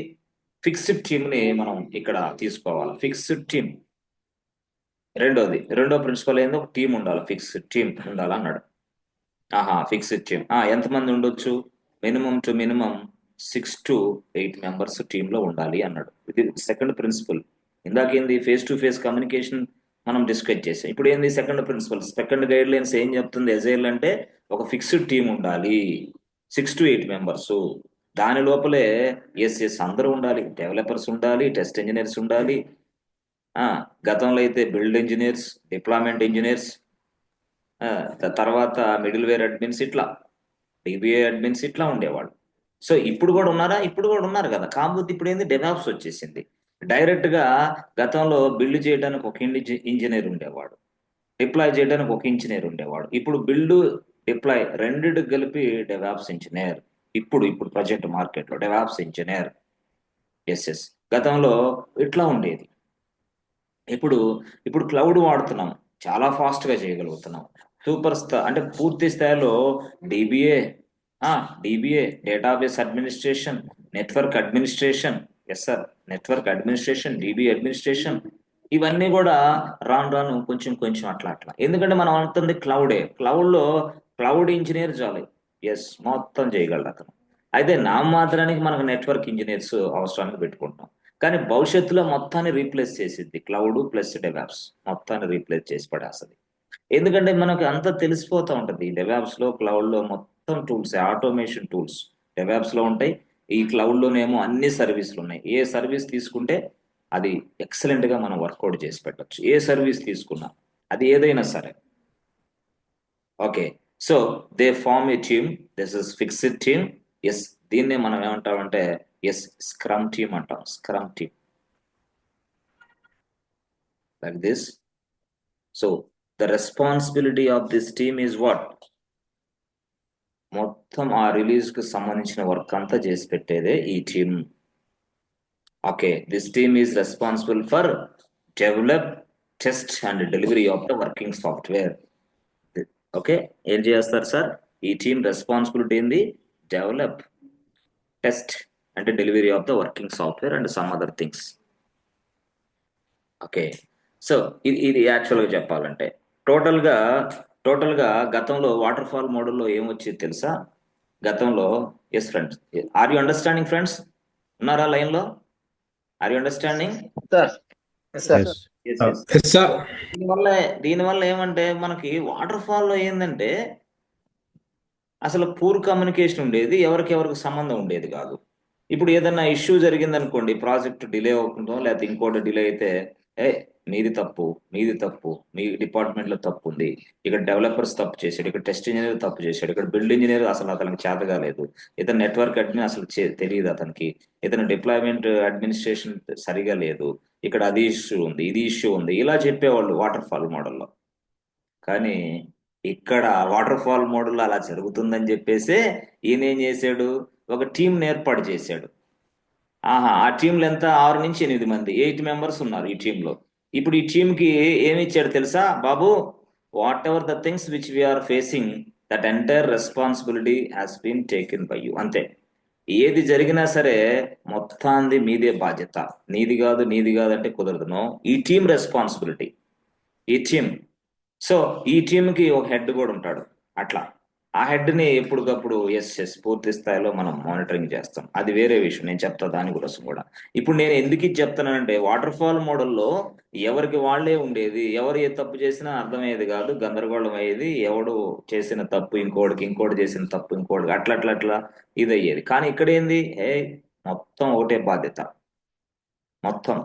ఫిక్స్డ్ టీమ్ ని మనం ఇక్కడ తీసుకోవాలి. ఫిక్స్డ్ టీమ్ రెండో ప్రిన్సిపల్ ఏంది, ఒక టీం ఉండాలి, ఫిక్స్డ్ టీమ్ ఉండాలి అన్నాడు. ఫిక్స్డ్ టీమ్ ఎంతమంది ఉండొచ్చు? Minimum two minimum 6 to 8 members team లో ఉండాలి అన్నాడు. ఇది సెకండ్ ప్రిన్సిపల్. ఇందాకేంది, ఫేస్ టు ఫేస్ కమ్యూనికేషన్ మనం డిస్కస్ చేసాం. ఇప్పుడు ఏంది second principle, second guideline ఏం చెప్తుంది? ఎజైల్ అంటే ఒక ఫిక్స్డ్ టీమ్ ఉండాలి, 6 to 8 members. దాని లోపలే ఎస్ ఎస్ అందరూ ఉండాలి, డెవలపర్స్ ఉండాలి, టెస్ట్ ఇంజనీర్స్ ఉండాలి, గతంలో అయితే బిల్డ్ ఇంజనీర్స్, డిప్లాయ్మెంట్ ఇంజనీర్స్, తర్వాత మిడిల్ వేర్ అడ్మిన్స్, ఇట్లా డిబిఏ అడ్మిన్స్ ఇట్లా ఉండేవాళ్ళు. సో ఇప్పుడు కూడా ఉన్నారా? ఇప్పుడు కూడా ఉన్నారు కదా. కాకపోతే ఇప్పుడు ఏంది, డెవాప్స్ వచ్చేసింది. డైరెక్ట్ గా గతంలో బిల్డ్ చేయడానికి ఒక ఇంజనీర్ ఉండేవాడు, డిప్లాయ్ చేయడానికి ఒక ఇంజనీర్ ఉండేవాడు. ఇప్పుడు బిల్డ్, డిప్లాయ్ రెండిటి కలిపి డెవాప్స్ ఇంజనీర్. ఇప్పుడు ప్రజెంట్ మార్కెట్ లో డెవాప్స్ ఇంజనీర్. ఎస్ ఎస్, గతంలో ఇట్లా ఉండేది. ఇప్పుడు క్లౌడ్ వాడుతున్నాం, చాలా ఫాస్ట్ గా చేయగలుగుతున్నాం. సూపర్ అంటే పూర్తి స్థాయిలో DBA, DBA database administration, network administration, yes sir, network administration, DB administration, ఇవన్నీ కూడా రాను రాను కొంచెం కొంచెం అట్లా అట్లా. ఎందుకంటే మనం అంటుంది క్లౌడే. క్లౌడ్ లో క్లౌడ్ ఇంజనీర్ చాలు, ఎస్, మొత్తం చేయగలరు అతను. అయితే మాత్రానికి మనకు నెట్వర్క్ ఇంజనీర్స్ అవసరానికి పెట్టుకుంటాం. కానీ భవిష్యత్తులో మొత్తాన్ని రీప్లేస్ చేసిద్ది క్లౌడ్ ప్లస్ డెవాప్స్, మొత్తాన్ని రీప్లేస్ చేసి పడేస్తుంది. ఎందుకంటే మనకు అంతా తెలిసిపోతూ ఉంటుంది. డెవాప్స్ లో, క్లౌడ్ లో మొత్తం టూల్స్, ఆటోమేషన్ టూల్స్ డెవాప్స్ లో ఉంటాయి. ఈ క్లౌడ్ లోనేమో అన్ని సర్వీసులు ఉన్నాయి. ఏ సర్వీస్ తీసుకుంటే అది ఎక్సలెంట్ గా మనం వర్కౌట్ చేసి పెట్టచ్చు. ఏ సర్వీస్ తీసుకున్నా, అది ఏదైనా సరే. Okay. So they form a team, this is fixed team. Yes, దీన్నే మనం ఏమంటామంటే, ఎస్, స్క్రమ్ టీమ్ అంటాం. Scrum team like this. So the responsibility of this team is what? మొత్తం ఆ రిలీజ్ కు సంబంధించిన వర్క్ అంతా చేసి పెట్టేదే ఈ team. Okay, this team is responsible for develop, test and delivery of the working software. Okay, ఏం చేస్తారు సార్? ఈ టీం రెస్పాన్సిబిలిటీ ఏంది? డెవలప్, టెస్ట్ అంటే delivery of the working software and some other things. Okay, so ఇది యాక్చువల్గా చెప్పాలంటే టోటల్గా టోటల్గా గతంలో వాటర్ ఫాల్ మోడల్లో ఏమొచ్చేది తెలుసా? గతంలో, yes friends, are you understanding friends? ఉన్నారా లైన్లో? Are you understanding? Sir sir Yes. Yes yes. Yes, sir. దీనివల్ల ఏమంటే మనకి వాటర్ ఫాల్లో ఏంటంటే అసలు పూర్ కమ్యూనికేషన్ ఉండేది, ఎవరికి సంబంధం ఉండేది కాదు. ఇప్పుడు ఏదైనా ఇష్యూ జరిగింది అనుకోండి, ప్రాజెక్ట్ డిలే అవుతుందో లేకపోతే ఇంకోటి డిలే అయితే, ఏ మీది తప్పు, మీది తప్పు, మీ డిపార్ట్మెంట్ లో తప్పు ఉంది, ఇక్కడ డెవలపర్స్ తప్పు చేశాడు, ఇక్కడ టెస్ట్ ఇంజనీర్ తప్పు చేశాడు, ఇక్కడ బిల్డ్ ఇంజనీర్ అసలు అతనికి చేత కాలేదు, ఇతను నెట్వర్క్ అడ్మిన్ అసలు తెలియదు అతనికి, ఇతను డిప్లాయ్మెంట్ అడ్మినిస్ట్రేషన్ సరిగా లేదు, ఇక్కడ అది ఇష్యూ ఉంది, ఇది ఇష్యూ ఉంది, ఇలా చెప్పేవాళ్ళు వాటర్ ఫాల్ మోడల్లో. కానీ ఇక్కడ వాటర్ ఫాల్ మోడల్ అలా జరుగుతుందని చెప్పేసి ఈయన ఏం చేశాడు? ఒక టీం ఏర్పాటు చేశాడు. ఆ టీంలో ఎంత? 6 నుంచి 8 మంది, 8 మెంబర్స్ ఉన్నారు ఈ టీంలో. ఇప్పుడు ఈ టీంకి ఏమి ఇచ్చాడు తెలుసా? బాబు, whatever the things which we are facing, that entire responsibility has been taken by you. అంతే, ఏది జరిగినా సరే మొత్తాన్ని మీదే బాధ్యత, నీది కాదు నీది కాదు అంటే కుదరదు. నో, ఈ టీం రెస్పాన్సిబిలిటీ, ఈ టీం. సో ఈ టీంకి ఒక హెడ్ కూడా ఉంటాడు. అట్లా ఆ హెడ్ ని ఎప్పటికప్పుడు పూర్తి స్థాయిలో మనం మానిటరింగ్ చేస్తాం. అది వేరే విషయం, నేను చెప్తా దాని కోసం కూడా. ఇప్పుడు నేను ఎందుకు ఇది చెప్తానంటే, వాటర్ ఫాల్ మోడల్లో ఎవరికి వాళ్ళే ఉండేది, ఎవరు ఏ తప్పు చేసినా అర్థమయ్యేది కాదు, గందరగోళం అయ్యేది, ఎవడు చేసిన తప్పు ఇంకోటికి, ఇంకోటి చేసిన తప్పు ఇంకోటికి, అట్లా అట్లా అట్లా ఇది అయ్యేది. కానీ ఇక్కడ ఏంది? మొత్తం ఒకటే బాధ్యత, మొత్తం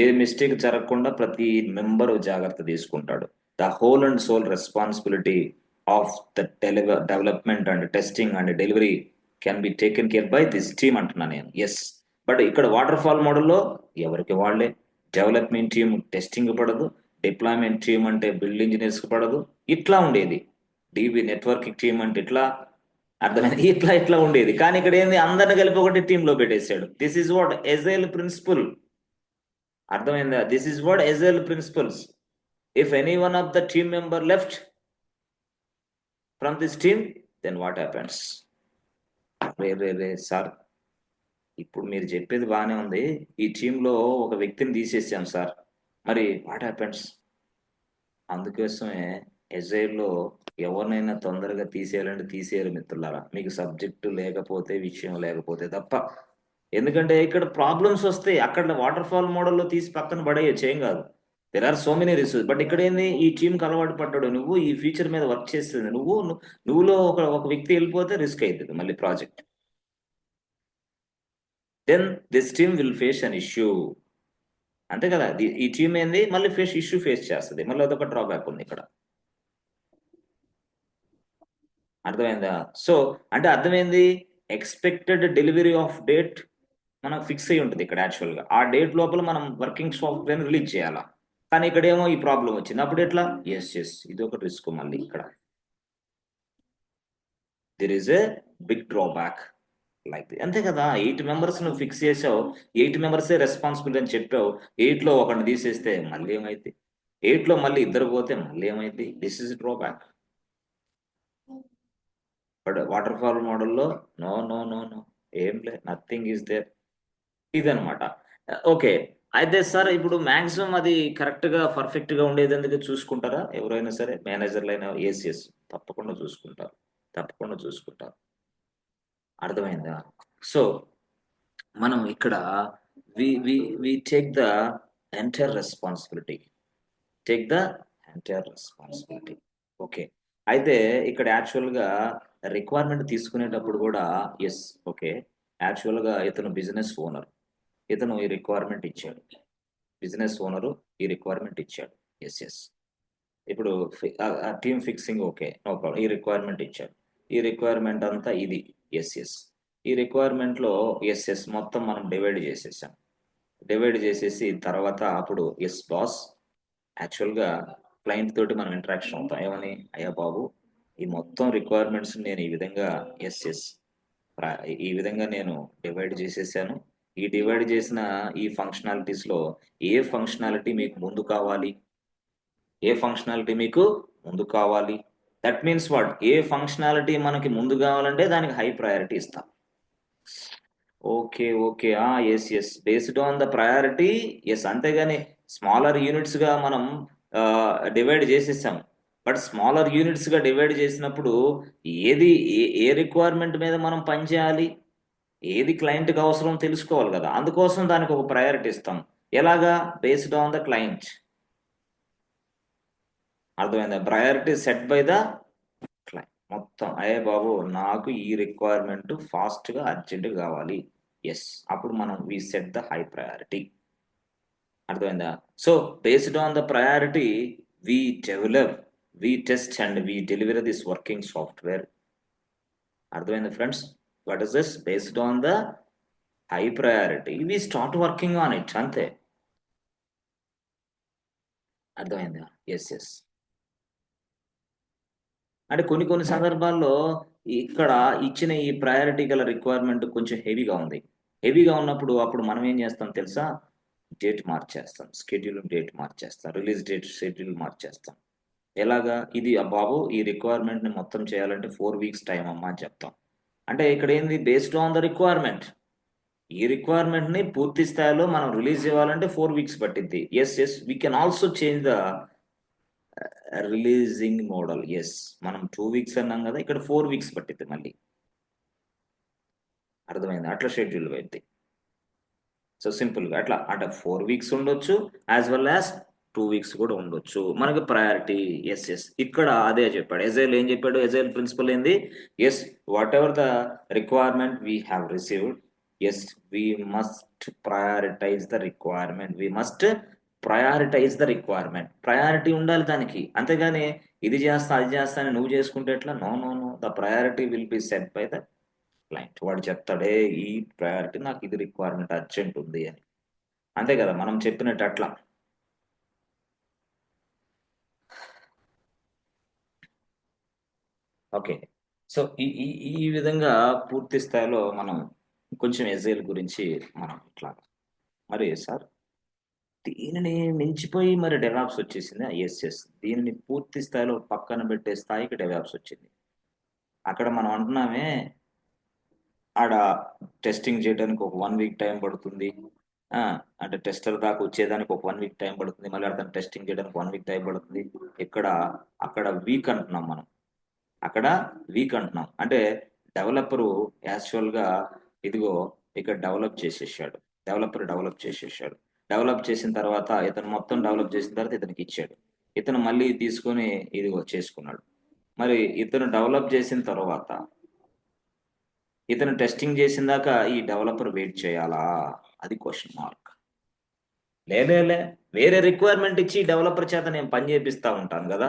ఏ మిస్టేక్ జరగకుండా ప్రతి మెంబరు జాగ్రత్త తీసుకుంటాడు. The whole and soul responsibility of the development and testing and delivery can be taken care by this team అంటున్నా నేను. ఎస్, బట్ ఇక్కడ వాటర్ ఫాల్ మోడల్లో ఎవరికి వాళ్ళే, డెవలప్మెంట్ టీమ్ టెస్టింగ్ పడదు, డిప్లాయ్మెంట్ టీమ్ అంటే బిల్డ్ ఇంజనీర్స్ పడదు, ఇట్లా ఉండేది. డిబి నెట్వర్కింగ్ టీమ్ అంటే ఇట్లా, అర్థమైంది, ఇట్లా ఇట్లా ఉండేది. కానీ ఇక్కడ ఏంది? అందరిని కలిపి ఒకటి టీంలో పెట్టేశాడు. This is what agile principle. అర్థమైందా? This is what agile principles. If any one of the team member left from this team, then what happens? రే సార్, ఇప్పుడు మీరు చెప్పేది బాగానే ఉంది, ఈ టీంలో ఒక వ్యక్తిని తీసేసాం సార్, మరి వాట్ హ్యాపెన్స్? అందుకోసమే ఎజైల్లో ఎవరినైనా తొందరగా తీసేయాలంటే తీసేయాలి మిత్రులారా, మీకు సబ్జెక్టు లేకపోతే, విషయం లేకపోతే తప్ప. ఎందుకంటే ఇక్కడ ప్రాబ్లమ్స్ వస్తాయి. అక్కడ వాటర్ ఫాల్ మోడల్లో తీసి పక్కన పడేయచ్చు, ఏం కాదు. There are so many resource. But ఇక్కడ ఏంది? ఈ టీంకి అలవాటు పడ్డాడు, నువ్వు ఈ ఫీచర్ మీద వర్క్ చేస్తుంది, నువ్వులో ఒక వ్యక్తి వెళ్ళిపోతే రిస్క్ అవుతుంది మళ్ళీ project. Then this team will face an issue, అంతే కదా? ఈ టీం ఏంది? మళ్ళీ ఇష్యూ ఫేస్ చేస్తుంది, మళ్ళీ అదొక డ్రాబ్యాక్ ఉంది ఇక్కడ. అర్థమైందా? సో అంటే అర్థమైంది, ఎక్స్పెక్టెడ్ డెలివరీ ఆఫ్ డేట్ మనకు ఫిక్స్ అయి ఉంటుంది ఇక్కడ. యాక్చువల్గా ఆ డేట్ లోపల మనం వర్కింగ్ సాఫ్ట్వేర్ రిలీజ్ చేయాలా. కానీ ఇక్కడ ఏమో ఈ ప్రాబ్లం వచ్చింది, అప్పుడు ఎట్లా? ఇది ఒక రిస్క్ మళ్ళీ ఇక్కడ. There is a big drawback like the, అంతే కదా? 8 మెంబర్స్ నువ్వు ఫిక్స్ చేసావు, 8 మెంబర్సే రెస్పాన్సిబిలిటీ అని చెప్పావు. 8లో ఒకరిని తీసేస్తే మళ్ళీ ఏమైంది? 8లో మళ్ళీ 2 పోతే మళ్ళీ ఏమైంది? This is drawback. But water fall మోడల్లో నో నో నో నో, ఏం లే, నథింగ్ ఈస్ దేర్. ఇదనమాట. ఓకే, అయితే సార్ ఇప్పుడు మాక్సిమం అది కరెక్ట్ గా పర్ఫెక్ట్ గా ఉండేది ఎందుకు చూసుకుంటారా ఎవరైనా సరే? మేనేజర్లు అయినా ఎస్ తప్పకుండా చూసుకుంటారు, తప్పకుండా చూసుకుంటారు. అర్థమైందా? సో మనం ఇక్కడ we take the entire responsibility, okay. అయితే ఇక్కడ యాక్చువల్గా రిక్వైర్మెంట్ తీసుకునేటప్పుడు కూడా ఎస్, ఓకే, యాక్చువల్గా ఇతను బిజినెస్ ఓనర్, ఇతను ఈ రిక్వైర్మెంట్ ఇచ్చాడు, బిజినెస్ ఓనరు ఈ రిక్వైర్మెంట్ ఇచ్చాడు. ఎస్, ఇప్పుడు team fixing okay, no problem, ఈ రిక్వైర్మెంట్ ఇచ్చాడు, ఈ రిక్వైర్మెంట్ అంతా ఇది. ఎస్, ఈ రిక్వైర్మెంట్లో మొత్తం మనం డివైడ్ చేసేసాం. డివైడ్ చేసేసి తర్వాత అప్పుడు ఎస్ బాస్, యాక్చువల్గా క్లయింట్ తోటి మనం ఇంటరాక్షన్ అవుతాం, ఏమని? అయ్యా బాబు, ఈ మొత్తం రిక్వైర్మెంట్స్ నేను ఈ విధంగా ఈ విధంగా నేను డివైడ్ చేసేసాను, ఈ డివైడ్ చేసిన ఈ ఫంక్షనాలిటీస్ లో ఏ ఫంక్షనాలిటీ మీకు ముందు కావాలి, ఏ ఫంక్షనాలిటీ మీకు ముందు కావాలి, that means what, a functionality మనకి ముందు కావాలంటే దానికి హై ప్రయారిటీ ఇస్తాం. Okay okay, yes yes, based on the priority, yes. అంతేగాని స్మాలర్ యూనిట్స్ గా మనం డివైడ్ చేసేసాం. బట్ స్మాలర్ యూనిట్స్ గా డివైడ్ చేసినప్పుడు ఏది ఏ రిక్వైర్మెంట్ మీద మనం పనిచేయాలి, ఏది క్లయింట్ కి అవసరం తెలుసుకోవాలి కదా, అందుకోసం దానికి ఒక ప్రయారిటీ ఇస్తాం. ఎలాగా? Based on the client. అర్థమైందా? Priority set by the client. మొత్తం అయ్యే బాబు నాకు ఈ రిక్వైర్మెంట్ ఫాస్ట్ గా అర్జెంట్ కావాలి, ఎస్, అప్పుడు మనం we set the high priority. అర్థమైందా? So based on the priority we develop, we test and we deliver this working software. అర్థమైందా friends? What is this? Based on the high priority we start working on it, అంతే. అర్థమైందా? Yes yes. అంటే కొన్ని సందర్భాల్లో ఇక్కడ ఇచ్చిన ఈ priority గల రిక్వైర్మెంట్ కొంచెం హెవీగా ఉంది. హెవీగా ఉన్నప్పుడు అప్పుడు మనం ఏం చేస్తాం తెలుసా? డేట్ మార్చేస్తాం, షెడ్యూల్ డేట్ మార్చేస్తాం, రిలీజ్ డేట్ షెడ్యూల్ మార్చేస్తాం. ఎలాగా? ఇది బాబు ఈ రిక్వైర్మెంట్ ని మొత్తం చేయాలంటే 4 weeks టైం అమ్మా అని చెప్తాం. అంటే ఇక్కడ ఏంది? Based on the requirement. ఈ రిక్వైర్మెంట్ ని పూర్తి స్థాయిలో మనం రిలీజ్ చేయాలంటే 4 weeks పట్టిద్ది. Yes yes, we can also change the releasing model. Yes, మనం 2 weeks అన్నాం కదా, ఇక్కడ 4 weeks పట్టిద్ది మళ్ళీ. అర్థమైంది? అట్లా షెడ్యూల్ పెట్టి, సో సింపుల్ గా అట్లా అంటే 4 weeks ఉండొచ్చు, యాజ్ వెల్ యాజ్ 2 weeks కూడా ఉండొచ్చు. మనకి ప్రయారిటీ. ఎస్ ఎస్, ఇక్కడ అదే చెప్పాడు ఎజైల్. ఏం చెప్పాడు ఎజైల్ ప్రిన్సిపల్? ఏంది? Yes, whatever the requirement we have received, yes, we must prioritize the requirement, we must prioritize the requirement. Priority ఉండాలి దానికి, అంతేగాని ఇది చేస్తా అది చేస్తా అని నువ్వు చేసుకుంటే ఎట్లా? No no no, the priority will be set by the client. వాడు చెప్తాడే ఈ ప్రయారిటీ, నాకు ఇది రిక్వైర్మెంట్ అర్జెంట్ ఉంది అని, అంతే కదా మనం చెప్పినట్టు అట్లా. ఓకే, సో ఈ విధంగా పూర్తి స్థాయిలో మనం కొంచెం ఎజైల్ గురించి మనం ఇట్లా. మరి సార్ దీనిని మించిపోయి మరి డెవలప్స్ వచ్చేసింది. ఎస్ ఎస్, దీనిని పూర్తి స్థాయిలో పక్కన పెట్టే స్థాయికి డెవలప్స్ వచ్చింది. అక్కడ మనం అంటున్నామే ఆడ టెస్టింగ్ చేయడానికి ఒక 1 week టైం పడుతుంది, అంటే టెస్టర్ దాకా వచ్చేదానికి ఒక 1 week టైం పడుతుంది, మళ్ళీ అతను టెస్టింగ్ చేయడానికి 1 week టైం పడుతుంది. అక్కడ వీక్ అంటున్నాం మనం, అక్కడ వీక్ అంటున్నాం. అంటే డెవలపరు యాక్చువల్ గా ఇదిగో ఇక్కడ డెవలప్ చేసేసాడు, డెవలప్ చేసిన తర్వాత ఇతను మొత్తం డెవలప్ చేసిన తర్వాత ఇతనికి ఇచ్చాడు, ఇతను మళ్ళీ తీసుకొని ఇదిగో చేసుకున్నాడు. మరి ఇతను డెవలప్ చేసిన తర్వాత ఇతను టెస్టింగ్ చేసిన దాకా ఈ డెవలపర్ వెయిట్ చేయాలా? అది క్వశ్చన్ మార్క్. లేదే, వేరే రిక్వైర్మెంట్ ఇచ్చి డెవలపర్ చేత నేను పని చేపిస్తా ఉంటాను కదా,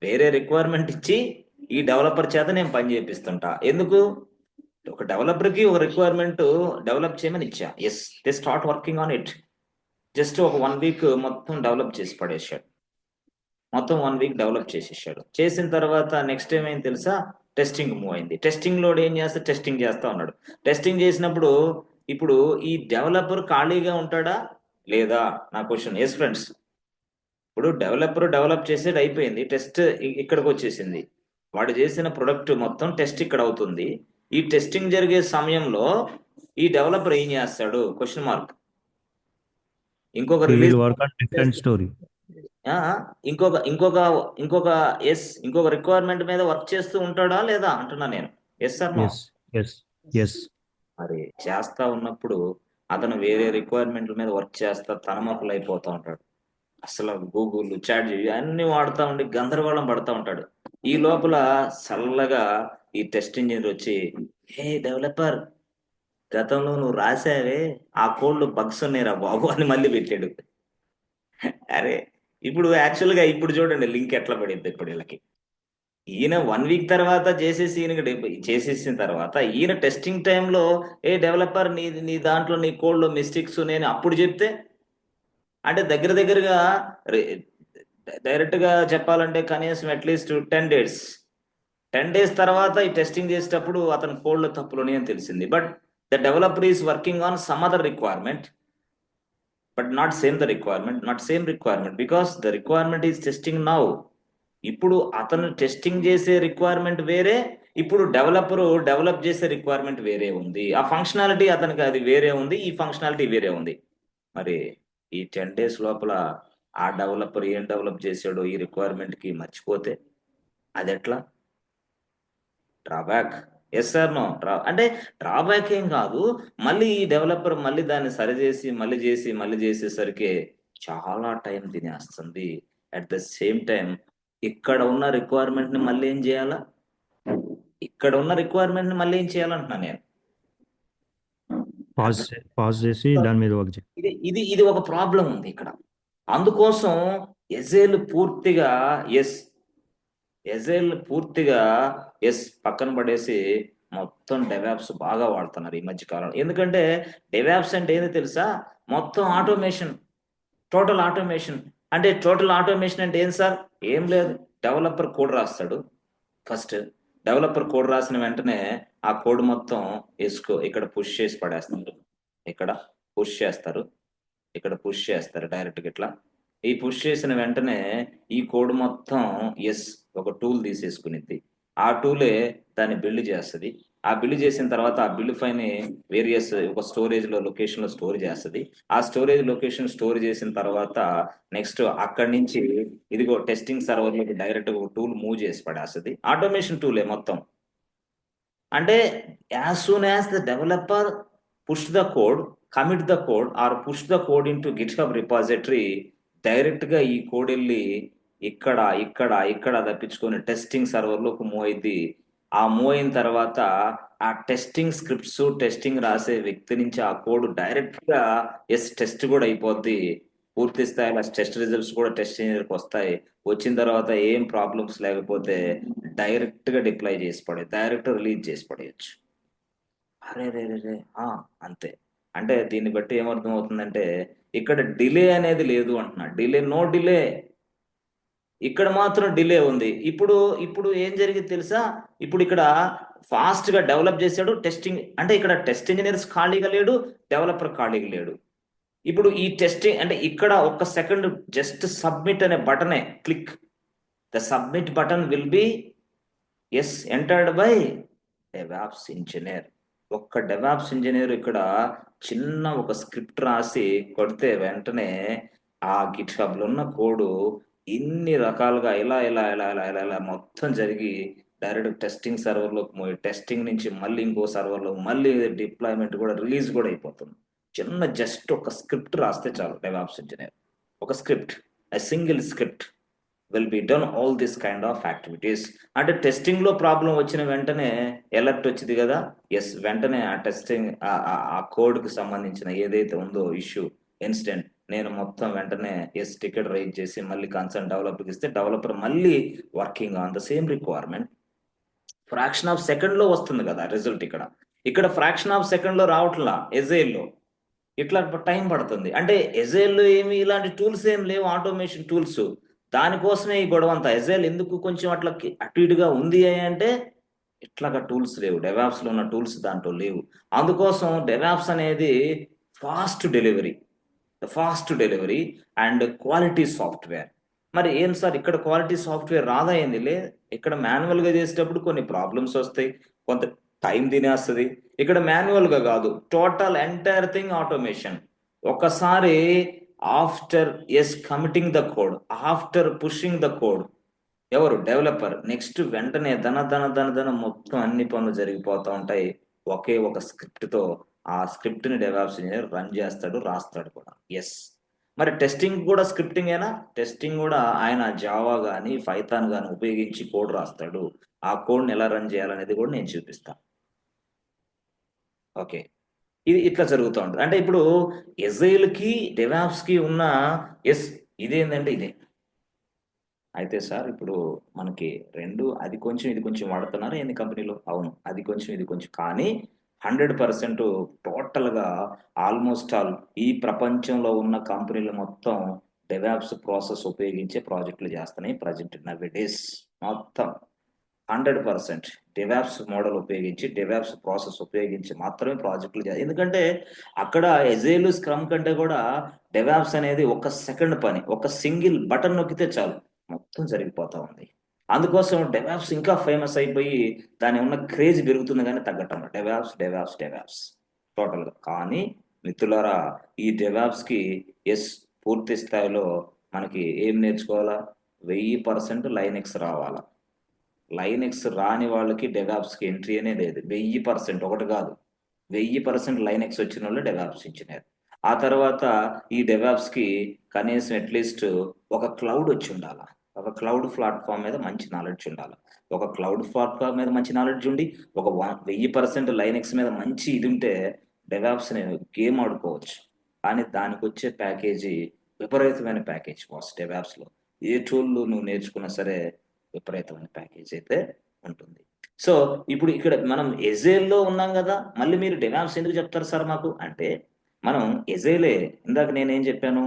వేరే రిక్వైర్మెంట్ ఇచ్చి ఈ డెవలపర్ చేత నేను పని చేపిస్తుంటా. ఎందుకు? ఒక డెవలపర్ కి ఒక రిక్వైర్మెంట్ డెవలప్ చేయమని ఇచ్చా, yes, they start working on it. Just ఒక 1 week మొత్తం డెవలప్ చేసి పడేశాడు, మొత్తం 1 week డెవలప్ చేసేసాడు. చేసిన తర్వాత నెక్స్ట్ ఏమైంది తెలుసా? టెస్టింగ్ మూవ్ అయింది. టెస్టింగ్ లో ఏం చేస్తే టెస్టింగ్ చేస్తా ఉన్నాడు. టెస్టింగ్ చేసినప్పుడు ఇప్పుడు ఈ డెవలపర్ ఖాళీగా ఉంటాడా లేదా నా క్వశ్చన్. ఎస్ ఫ్రెండ్స్, ఇప్పుడు డెవలపర్ డెవలప్ చేసేది అయిపోయింది, టెస్ట్ ఇక్కడికి వచ్చేసింది, వాడు చేసిన ప్రొడక్ట్ మొత్తం టెస్ట్ ఇక్కడ అవుతుంది. ఈ టెస్టింగ్ జరిగే సమయంలో ఈ డెవలపర్ ఏం చేస్తాడు? Question mark. ఇంకొక He release will work on different story. ఇంకొక ఇంకొక ఇంకొక ఎస్, ఇంకొక రిక్వైర్మెంట్ మీద వర్క్ చేస్తూ ఉంటాడా లేదా అంటున్నా నేను. Yes sir? Yes, yes, yes. మరి చేస్తా ఉన్నప్పుడు అతను వేరే రిక్వైర్మెంట్ల మీద వర్క్ చేస్తా తనమొకలు అయిపోతా ఉంటాడు. అసలు గూగుల్ చాట్ అన్ని వాడుతూ ఉండి గందరగోళం పడుతూ ఉంటాడు. ఈ లోపల చల్లగా ఈ టెస్ట్ ఇంజనీర్ వచ్చి, హే డెవలపర్, గతంలో నువ్వు రాసావే ఆ కోడ్లో బగ్స్ ఉన్నాయిరా బాబు అని మళ్ళీ పెట్టాడు. అరే ఇప్పుడు యాక్చువల్ గా ఇప్పుడు చూడండి లింక్ ఎట్లా పడింది ఇప్పుడు వీళ్ళకి. ఈయన 1 week తర్వాత చేసేసి చేసేసిన తర్వాత ఈయన టెస్టింగ్ టైంలో ఏ డెవలపర్ నీ దాంట్లో నీ కోడ్లో మిస్టేక్స్ నేను అప్పుడు చెప్తే, అంటే దగ్గరగా డైరెక్ట్ గా చెప్పాలంటే కనీసం అట్లీస్ట్ 10 days తర్వాత ఈ టెస్టింగ్ చేసేటప్పుడు అతని కోడ్లో తప్పులు అని తెలిసింది. But The developer is working on some other requirement, but not same requirement because the requirement is testing now. ఇప్పుడు అతను టెస్టింగ్ చేసే రిక్వైర్మెంట్ వేరే, ఇప్పుడు డెవలపర్ డెవలప్ చేసే రిక్వైర్మెంట్ వేరే ఉంది. ఆ ఫంక్షనాలిటీ అతనికి అది వేరే ఉంది, ఈ ఫంక్షనాలిటీ వేరే ఉంది. మరి ఈ 10 days లోపల ఆ డెవలపర్ ఏం డెవలప్ చేశాడో ఈ రిక్వైర్మెంట్ కి మర్చిపోతే అది ఎట్లా? డ్రాబ్యాక్. ఎస్ సార్ నో అంటే డ్రాబ్యాక్ ఏం కాదు, మళ్ళీ ఈ డెవలపర్ మళ్ళీ దాన్ని సరిచేసి మళ్ళీ చేసేసరికి చాలా టైం తినేస్తుంది. అట్ ద సేమ్ టైం ఇక్కడ ఉన్న రిక్వైర్మెంట్ ని మళ్ళీ ఏం చేయాలా, అంటున్నా నేను. పాజ్ చేసి దాని మీద వర్క్ చేయాలి. ఇది ఒక ప్రాబ్లం ఉంది ఇక్కడ. అందుకోసం ఎజేల్ పూర్తిగా ఎస్ పక్కన పడేసి మొత్తం డెవాప్స్ బాగా వాడుతున్నారు ఈ మధ్య కాలంలో. ఎందుకంటే డెవాప్స్ అంటే ఏంది తెలుసా? మొత్తం ఆటోమేషన్, టోటల్ ఆటోమేషన్. అంటే టోటల్ ఆటోమేషన్ అంటే ఏం సార్? ఏం లేదు, డెవలపర్ కోడ్ రాస్తాడు. ఫస్ట్ డెవలపర్ కోడ్ రాసిన వెంటనే ఆ కోడ్ మొత్తం ఇక్కడ పుష్ చేసి పడేస్తారు, ఇక్కడ పుష్ చేస్తారు డైరెక్ట్గా ఇట్లా. ఈ పుష్ చేసిన వెంటనే ఈ కోడ్ మొత్తం ఒక టూల్ తీసేసుకునిద్ది. ఆ టూలే దాన్ని బిల్డ్ చేస్తుంది. ఆ బిల్డ్ చేసిన తర్వాత ఆ బిల్డ్ ఫైల్ ని వేరియస్ ఒక స్టోరేజ్ లో లొకేషన్ లో స్టోర్ చేస్తుంది. ఆ స్టోరేజ్ లొకేషన్ స్టోర్ చేసిన తర్వాత నెక్స్ట్ అక్కడి నుంచి ఇదిగో టెస్టింగ్ సర్వర్ లోకి డైరెక్ట్ ఒక టూల్ మూవ్ చేసి పడేస్తుంది. ఆటోమేషన్ టూలే మొత్తం. అంటే as soon as the developer push the code, commit the code or push the code into GitHub repository, direct గా ఈ కోడ్ వెళ్ళి ఇక్కడ తప్పించుకొని టెస్టింగ్ సర్వర్ లోకి మూవ్ అయింది. ఆ మూవ్ అయిన తర్వాత ఆ టెస్టింగ్ స్క్రిప్ట్స్, టెస్టింగ్ రాసే వ్యక్తి నుంచి ఆ కోడ్ డైరెక్ట్ గా టెస్ట్ కూడా అయిపోద్ది. పూర్తి స్థాయిలో టెస్ట్ రిజల్ట్స్ కూడా టెస్ట్ ఇంజనీర్కి వస్తాయి. వచ్చిన తర్వాత ఏం ప్రాబ్లమ్స్ లేకపోతే డైరెక్ట్ గా డిప్లాయ్ చేసి డైరెక్ట్ రిలీజ్ చేసి పడేయచ్చు. అరే రే అంతే. అంటే దీన్ని బట్టి ఏమర్థం అవుతుందంటే ఇక్కడ డిలే అనేది లేదు అంటున్నా. నో డిలే, ఇక్కడ మాత్రం డిలే ఉంది. ఇప్పుడు ఏం జరిగింది తెలుసా? ఇప్పుడు ఇక్కడ ఫాస్ట్ గా డెవలప్ చేశాడు టెస్టింగ్, అంటే ఇక్కడ టెస్ట్ ఇంజనీర్స్ ఖాళీగా లేడు, డెవలపర్ ఖాళీగా లేడు. ఇప్పుడు ఈ టెస్టింగ్ అంటే ఇక్కడ ఒక్క సెకండ్ జస్ట్ సబ్మిట్ అనే బటనే click, the submit button will be entered by devops engineer. ఒక్క డెవాప్స్ ఇంజనీర్ ఇక్కడ చిన్న ఒక స్క్రిప్ట్ రాసి కొడితే వెంటనే ఆ గిట్ హబ్ లో ఉన్న కోడు ఇన్ని రకాలుగా ఇలా మొత్తం జరిగి డైరెక్ట్ టెస్టింగ్ సర్వర్ లోకి పోయి టెస్టింగ్ నుంచి మళ్ళీ ఇంకో సర్వర్ లో మళ్ళీ డిప్లాయ్మెంట్ కూడా రిలీజ్ కూడా అయిపోతుంది. చిన్న జస్ట్ ఒక స్క్రిప్ట్ రాస్తే చాలు డెవాప్స్ ఇంజనీర్. ఒక script, single script will be done all this kind of activities. అంటే టెస్టింగ్ లో ప్రాబ్లం వచ్చిన వెంటనే అలర్ట్ వచ్చింది కదా, వెంటనే ఆ టెస్టింగ్ ఆ కోడ్ కి సంబంధించిన ఏదైతే ఉందో ఇష్యూ, ఇన్సిడెంట్, నేను మొత్తం వెంటనే టికెట్ రైజ్ చేసి మళ్ళీ కన్సర్న్ డెవలపర్కి ఇస్తే డెవలపర్ మళ్ళీ working on the same requirement fraction of second లో వస్తుంది కదా రిజల్ట్. ఇక్కడ ఫ్రాక్షన్ ఆఫ్ సెకండ్ లో రావట్లా, ఎజైల్లో ఇట్లా టైం పడుతుంది. అంటే ఎజైల్లో ఏమి ఇలాంటి టూల్స్ ఏం లేవు, ఆటోమేషన్ టూల్స్. దానికోసమే ఈ గొడవ అంతా. ఎజైల్ ఎందుకు కొంచెం అట్లా అటు ఇటుగా ఉంది అంటే ఇట్లాగా టూల్స్ లేవు, డెవాప్స్ లో ఉన్న టూల్స్ దాంట్లో లేవు. అందుకోసం డెవాప్స్ అనేది fast delivery and quality software. మరి ఏం సార్ ఇక్కడ క్వాలిటీ సాఫ్ట్వేర్ రాదా ఏంది? ఇక్కడ మాన్యువల్ గా చేసేటప్పుడు కొన్ని ప్రాబ్లమ్స్ వస్తాయి, కొంత టైం తినేస్తుంది. ఇక్కడ మాన్యువల్ గా కాదు, టోటల్ ఎంటైర్ థింగ్ ఆటోమేషన్. ఒకసారి after committing the code, after pushing the code, ఎవరు? డెవలపర్. నెక్స్ట్ వెంటనే ధన మొత్తం అన్ని పనులు జరిగిపోతూ ఉంటాయి ఒకే ఒక స్క్రిప్ట్ తో. ఆ స్క్రిప్ట్ ని డెవాప్స్ ఇంజనీర్ రన్ చేస్తాడు, రాస్తాడు కూడా. మరి టెస్టింగ్ కూడా స్క్రిప్టింగ్ ఏనా? టెస్టింగ్ కూడా ఆయన జావా గానీ పైథాన్ గానీ ఉపయోగించి కోడ్ రాస్తాడు. ఆ కోడ్ ని ఎలా రన్ చేయాలనేది కూడా నేను చూపిస్తాను. ఓకే, ఇది ఇట్లా జరుగుతూ ఉంటుంది. అంటే ఇప్పుడు ఎజైల్ కి డెవాప్స్ కి ఉన్న ఇదేంటంటే ఇదే. అయితే సార్ ఇప్పుడు మనకి రెండు, అది కొంచెం ఇది కొంచెం వాడుతున్నారు ఎన్ని కంపెనీలు? అవును, అది కొంచెం ఇది కొంచెం. కానీ 100% టోటల్ గా ఆల్మోస్ట్ ఆల్ ఈ ప్రపంచంలో ఉన్న కంపెనీలు మొత్తం డెవాప్స్ ప్రాసెస్ ఉపయోగించే ప్రాజెక్టులు చేస్తున్నాయి ప్రజెంట్ నవ్ డేస్. మొత్తం 100% డెవాప్స్ మోడల్ ఉపయోగించి డెవాప్స్ ప్రాసెస్ ఉపయోగించి మాత్రమే ప్రాజెక్టులు చేయాలి. ఎందుకంటే అక్కడ ఎజైల్ స్క్రమ్ కంటే కూడా డెవాప్స్ అనేది ఒక సెకండ్ పని, ఒక సింగిల్ బటన్ నొక్కితే చాలు మొత్తం జరిగిపోతా ఉంది. అందుకోసం డెవాప్స్ ఇంకా ఫేమస్ అయిపోయి దాని ఉన్న క్రేజ్ పెరుగుతుంది కానీ తగ్గటం డెవాప్స్ టోటల్గా. కానీ మిత్రులారా, ఈ డెవాప్స్కి పూర్తి స్థాయిలో మనకి ఏం నేర్చుకోవాలా? 1000% లైనెక్స్ రావాలా. లైనెక్స్ రాని వాళ్ళకి డెవాప్స్కి ఎంట్రీ అనే లేదు. 1000%, ఒకటి కాదు, 1000% లైనెక్స్ వచ్చిన వాళ్ళు డెవాప్స్ ఇంజనీర్. ఆ తర్వాత ఈ డెవాప్స్కి కనీసం అట్లీస్ట్ ఒక క్లౌడ్ వచ్చి ఉండాలి. ఒక క్లౌడ్ ప్లాట్ఫామ్ మీద మంచి నాలెడ్జ్ ఉండాలి. ఒక క్లౌడ్ ప్లాట్ఫామ్ మీద మంచి నాలెడ్జ్ ఉండి ఒక 1000% లైనెక్స్ మీద మంచి ఇది ఉంటే డెవాప్స్ గేమ్ ఆడుకోవచ్చు. కానీ దానికి వచ్చే ప్యాకేజీ విపరీతమైన ప్యాకేజ్ బాస్. డెవాప్స్లో ఏ టూల్ నువ్వు నేర్చుకున్నా సరే విపరీతమైన ప్యాకేజ్ అయితే ఉంటుంది. సో ఇప్పుడు ఇక్కడ మనం ఎజైల్లో ఉన్నాం కదా, మళ్ళీ మీరు డెవాప్స్ ఎందుకు చెప్తారు సార్ మాకు అంటే, మనం ఎజైలే ఇందాక నేనేం చెప్పాను,